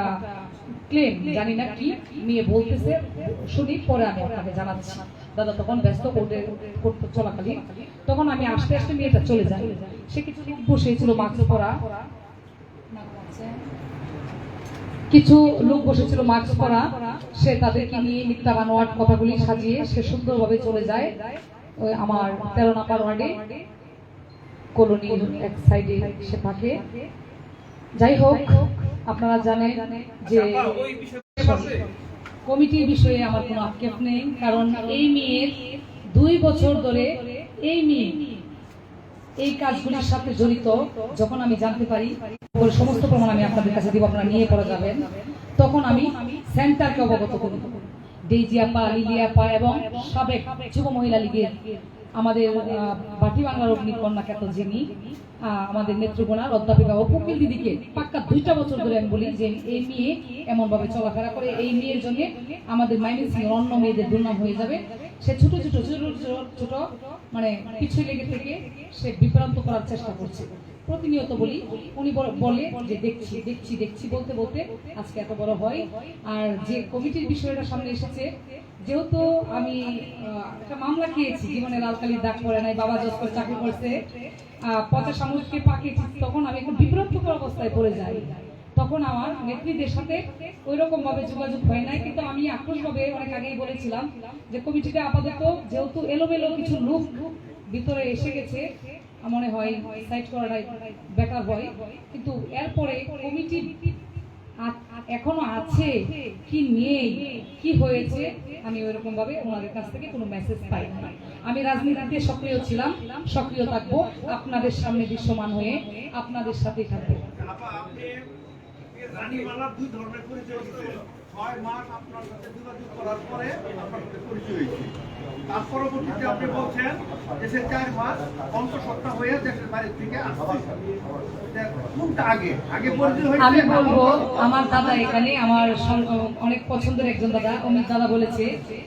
ক্লেম জানি না কি নিয়ে বলতেছে, শুনি পরে আমি আপনাকে জানাচ্ছি। দাদা তখন ব্যস্ত করতে চলাকালীন তখন আমি আস্তে আস্তে মেয়েটা চলে যাই। সে কিছু বসেছিল মাস্ক পরা, কিছু লোক বসেছিল মাস্ক পরা, সে তাদেরকে নিয়ে মিথ্যা বানোয়াট কথাগুলি সাজিয়ে সে সুন্দরভাবে চলে যায় ওই আমার 13 নম্বর ওয়ার্ডে কলোনির এক সাইডে সে থাকে। যাই হোক, আপনারা জানেন যে কমিটির বিষয়ে আমার কোনো আক্ষেপ নেই, কারণ এই মেয়ের 2 বছর ধরে এই মেয়ে এই কাজগুলির সাথে জড়িত। যখন আমি জানতে পারি, সমস্ত প্রমাণ আমি আপনাদের কাছে দিব, আপনারা নিয়ে পড়া যাবেন। তখন আমি সেন্টারকে অবগত করি, ডেইজি আপা, লিলি আপা এবং সাবেক যুব মহিলা লীগের আমাদের বাটি বাংলার অগ্নিকন্যা খ্যাত যিনি আমাদের নেত্রকোনার অধ্যাপিকা অপুকিল দিদিকে পাক্কা 2টা বছর ধরে আমি বলি যে এই মেয়ে এমন ভাবে চলাফেরা করে, এই মেয়ের জন্য আমাদের মাইমিসিং অন্য মেয়েদের দুর্নাম হয়ে যাবে। সে ছোট ছোট ছোট ছোট মানে পিছু লেগে থেকে সে বিভ্রান্ত করার চেষ্টা করছে। প্রতিনিয়ত বলি, উনি বলে যে দেখছি দেখছি দেখছি বলতে বলতে আজকে এত বড় হয়। আর যে কমিটির বিষয়টা সামনে এসেছে, যেহেতু আমি একটা মামলা খেয়েছি, জীবনে লালকালির দাগ পড়ে নাই, বাবা জজ করে চাকরি করছে, পচা সামুদ্রিকে পাকিয়েছি, তখন আমি একটু বিভ্রান্তকর অবস্থায় পড়ে যাই। তখন আমার নেত্রীদের সাথে ওই রকম ভাবে যোগাযোগ হয় নাই, কিন্তু আমি আক্রোশভাবে অনেক আগেই বলেছিলাম যে কমিটিটা আপাতত যেহেতু এলোমেলো কিছু লোক ভিতরে এসে গেছে, মনে হয় সাইড করাটাই বেটার হয়। কিন্তু এরপরে কমিটি এখনো আছে কি নেই, কি হয়েছে, আমি ওইরকম ভাবে ওনাদের কাছ থেকে কোনো মেসেজ পাই না। আমি রাজনীতিতে সক্রিয় ছিলাম, সক্রিয় থাকবো, আপনাদের সামনে দৃশ্যমান হয়ে আপনাদের সাথেই থাকবো।
রানীমালার 2 ধরনের পরিচয় ছিল। 6 মাস আপনার সাথে যোগাযোগ করার পরে আপনার সাথে পরিচয় হয়েছে। তার পরবর্তীতে আপনি বলছেন যে সে 4 মাস অন্তঃসত্ত্বা হয়ে দেশের বাইরে থেকে আসছে। কোনটা আগে আগে পরিচয় হয়েছে?
আমি বলবো আমার দাদা এখানে আমার অনেক পছন্দের একজন দাদা অমিত দাদা বলেছে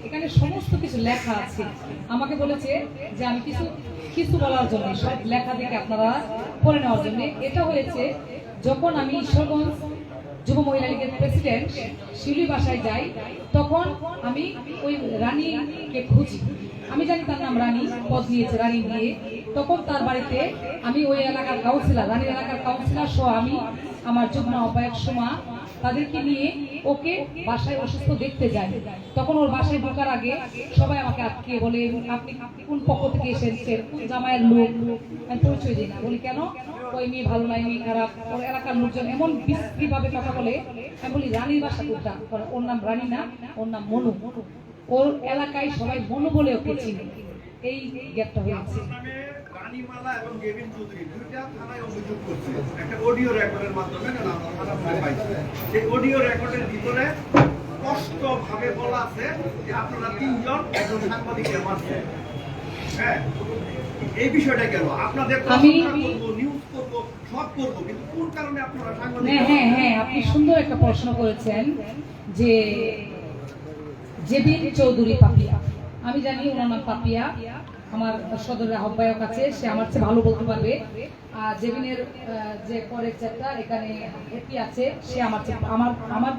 এখানে সমস্ত কিছু লেখা আছে। আমাকে বলেছে যে আমি কিছু কিছু বলার জন্য সব লেখা দেখে আপনারা পড়ে নেওয়ার জন্য। এটা হয়েছে যখন আমি ঈশ্বরগঞ্জ যুব মহিলা লীগের প্রেসিডেন্ট শিউলি বাসায় যাই, তখন আমি ওই রানীকে খুঁজি। আমি জানি তার নাম রানী, পদ নিয়েছে রানী দিয়ে। তখন তার বাড়িতে আমি ওই এলাকার কাউন্সিলর, রানীর এলাকার কাউন্সিলর সহ আমি আমার যুগ্ম আহ্বায়ক সোমা তাদেরকে নিয়ে ওকে বাসায় অসুস্থ দেখতে যাই। তখন ওর বাসায় ঢোকার আগে সবাই আমাকে আটকে বলে আপনি কোন পক্ষ থেকে এসেছেন, কোন জামাইয়ের লোক, আমি পরিচয় দিই না। বলি কেন? ওই মেয়ে ভালো নাই, মেয়ে খারাপ। ওর এলাকার লোকজন এমন বিশ্রী ভাবে কথা বলে। আমি বলি রানীর বাসা কোনটা? ওর নাম রানী না, ওর নাম মনু। ওর এলাকায় সবাই মনু বলে ওকে চিনে। এই গ্যাপটা হয়েছে।
রানীমালা এবং গেভিন চৌধুরী 2টা থানায় অভিযোগ করছে একটা অডিও রেকর্ডের মাধ্যমে। আমরা থানা পাইছি, সেই অডিও রেকর্ডের ভিতরে স্পষ্টভাবে বলা আছে যে আপনারা 3 জন একজন সাংবাদিককে মারছেন। হ্যাঁ, এই বিষয়টা গেল। আপনাদের নিউজ করব, সব করব, কিন্তু কোন কারণে আপনারা সাংবাদিক?
হ্যাঁ হ্যাঁ, আপনি সুন্দর একটা প্রশ্ন করেছেন যে জেবিন চৌধুরী পাপিয়া। আমি জানি ওনার নাম পাপিয়া, আমার সদরের আহ্বায়ক আছে, সে আমার চেয়ে ভালো বলতে পারবে। জেবিনের যে পরের চ্যাপ্টার এখানে হ্যাপি আছে, সে আমার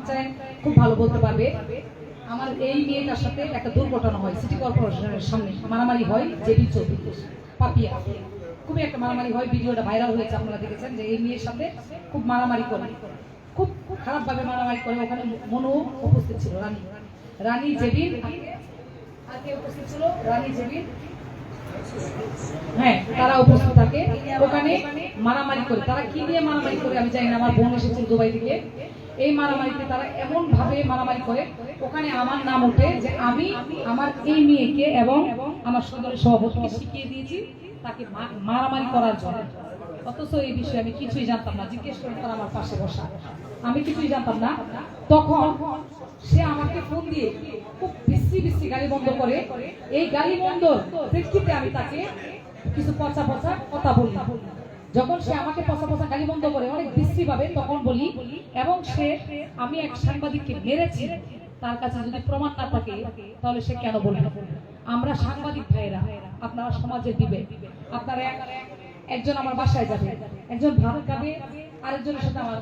চাই খুব ভালো বলতে পারবে। আমার এই মেয়েটার সাথে একটা দুর্ঘটনা হয়, সিটি কর্পোরেশনের সামনে মারামারি হয়। জেবিন চৌধুরী পাপিয়া খুবই একটা মারামারি হয়, ভিডিওটা ভাইরাল হয়েছে, আপনারা দেখেছেন যে এই মেয়ের সাথে খুব মারামারি করে, খুব খারাপ ভাবে মারামারি করে। ওখানে মনু উপস্থিত ছিল, রানী জেবিন আর কে উপস্থিত ছিল? রানী জেবিন, হ্যাঁ, তারা উপস্থিত থাকে। ওখানে মারামারি করে, তারা কি নিয়ে মারামারি করে আমি জানি না। আমার বোন এসেছিল দুবাই থেকে, এই মারামারিতে তারা এমন ভাবে মারামারি করে, ওখানে আমার নাম ওঠে যে আমি আমার এই মেয়েকে এবং আমার সদরের সভাপতিকে শিখিয়ে দিয়েছি তাকে মারামারি করার জন্য। অথচ এই বিষয়ে আমি কিছুই জানতাম না। জিজ্ঞেস করেন তারা আমার পাশে বসা, আমি কিছুই জানতাম না। তখন সে আমাকে ফোন দিয়ে খুব বিশ্রী বিশ্রী গালি বন্ধ করে। এই গালি বন্ধর প্রেক্ষিতে আমি তাকে কিছু পচা পচা কথা বলি। যখন সে আমাকে পচা পচা গালি বন্ধ করে অনেক বিশ্রী ভাবে, তখন বলি এবং সে আমি এক সাংবাদিককে মেরেছি, তার কাছে যদি প্রমাণ না থাকে তাহলে সে কেন বলবে? আমরা সাংবাদিক ভাইয়েরা, আপনারা সমাজের দিবে, আপনারা একজন আমার বাসায় যাবে, একজন ভাত খাবে, আরেকজনের সাথে আমার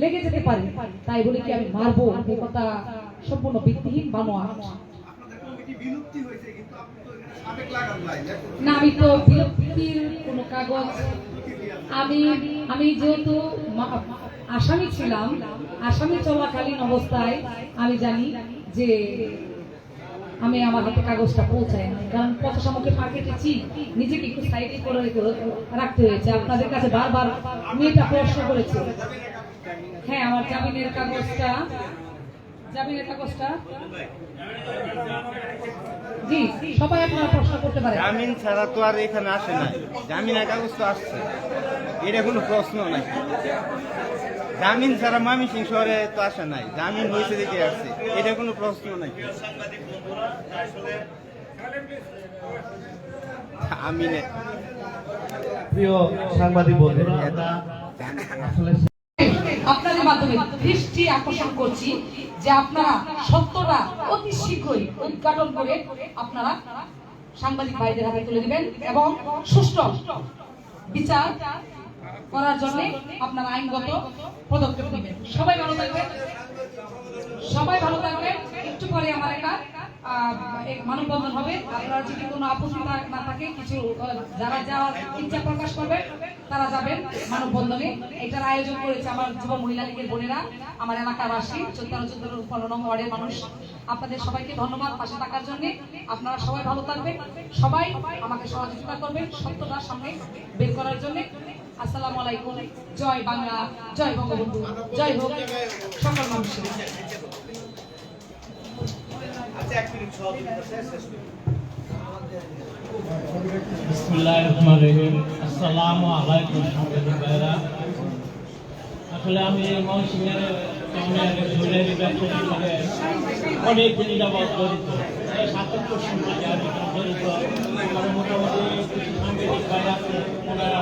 লেগে যেতে পারে, তাই বলে কি আমি মারবো? এই কথা সম্পূর্ণ ভিত্তিহীন বানোয়া।
আপনাদের কমিটি বিলুপ্তি হয়েছে, কিন্তু আপনি তো এখানে সাবেক লাগান নাই।
না, আমি তো বিলুপ্তির কোনো কাগজ, আমি যেহেতু আসামি ছিলাম, আসামি চলাকালীন অবস্থায় আমি জানি যে আমি আমার হাতে কাগজটা পৌঁছাই না, কারণ কত সময় পা কেটেছি, নিজেকে একটু সাইডে করে রাখতে হয়েছে। আপনাদের কাছে বারবার মেয়েটা প্রশ্ন করেছে। হ্যাঁ, আমার জামিনের কাগজটা জি, সবাই আপনারা প্রশ্ন করতে পারেন।
জামিন ছাড়া তো আর এখানে আসে না, জামিনের কাগজ তো আসছে, এটা কোনো প্রশ্ন নাই। জামিন ছাড়া ময়মনসিংহ শহরে তো আসে নাই, জামিন হয়েছে দেখে আসছে, এটা কোনো প্রশ্ন নাই। আমিনে
প্রিয় সাংবাদিক বন্ধুরা, আসলে
আপনাদের মাধ্যমে দৃষ্টি আকর্ষণ করছি যে আপনারা সত্যটা অতি শীঘ্রই উদ্ঘাটন করে আপনারা সাংবাদিক ভাইদের হাতে তুলে দিবেন এবং সুষ্ঠু বিচার করার জন্য আপনারা আইনগত পদক্ষেপ নেবেন। সবাই ভালো থাকবেন, সবাই ভালো থাকবেন। একটু পরে আমার একটা মানববন্ধন হবে। আপনারা যদি কোনো আপত্তি না থাকে, কিছু যারা যাওয়ার ইচ্ছা প্রকাশ করবে তারা যাবেন মানববন্ধনে। এটার আয়োজন করেছে আমার যুব মহিলা লীগের বোনেরা, আমার এলাকাবাসী 14 নং ওয়ার্ডের মানুষ। আপনাদের সবাইকে ধন্যবাদ পাশে থাকার জন্য। আপনারা সবাই ভালো থাকবেন, সবাই আমাকে সহযোগিতা করবেন সত্যটার সামনে বের করার জন্য। আসসালামু আলাইকুম। জয় বাংলা, জয় বঙ্গবন্ধু, জয় হোক সকল মানুষের।
বিসমিল্লাহির রহমানির রহিম। আসসালামু আলাইকুম সাংবাদিক ভাইরা। আসলে আমি ময়মনসিংহের জুয়েলারি ব্যবসায়ীর সঙ্গে অনেক দিন যাবৎ জড়িত, ৭৭ সাল থেকে আমি জড়িত। মোটামুটি কিছু সাংবাদিক ভাই আছে, ওনারা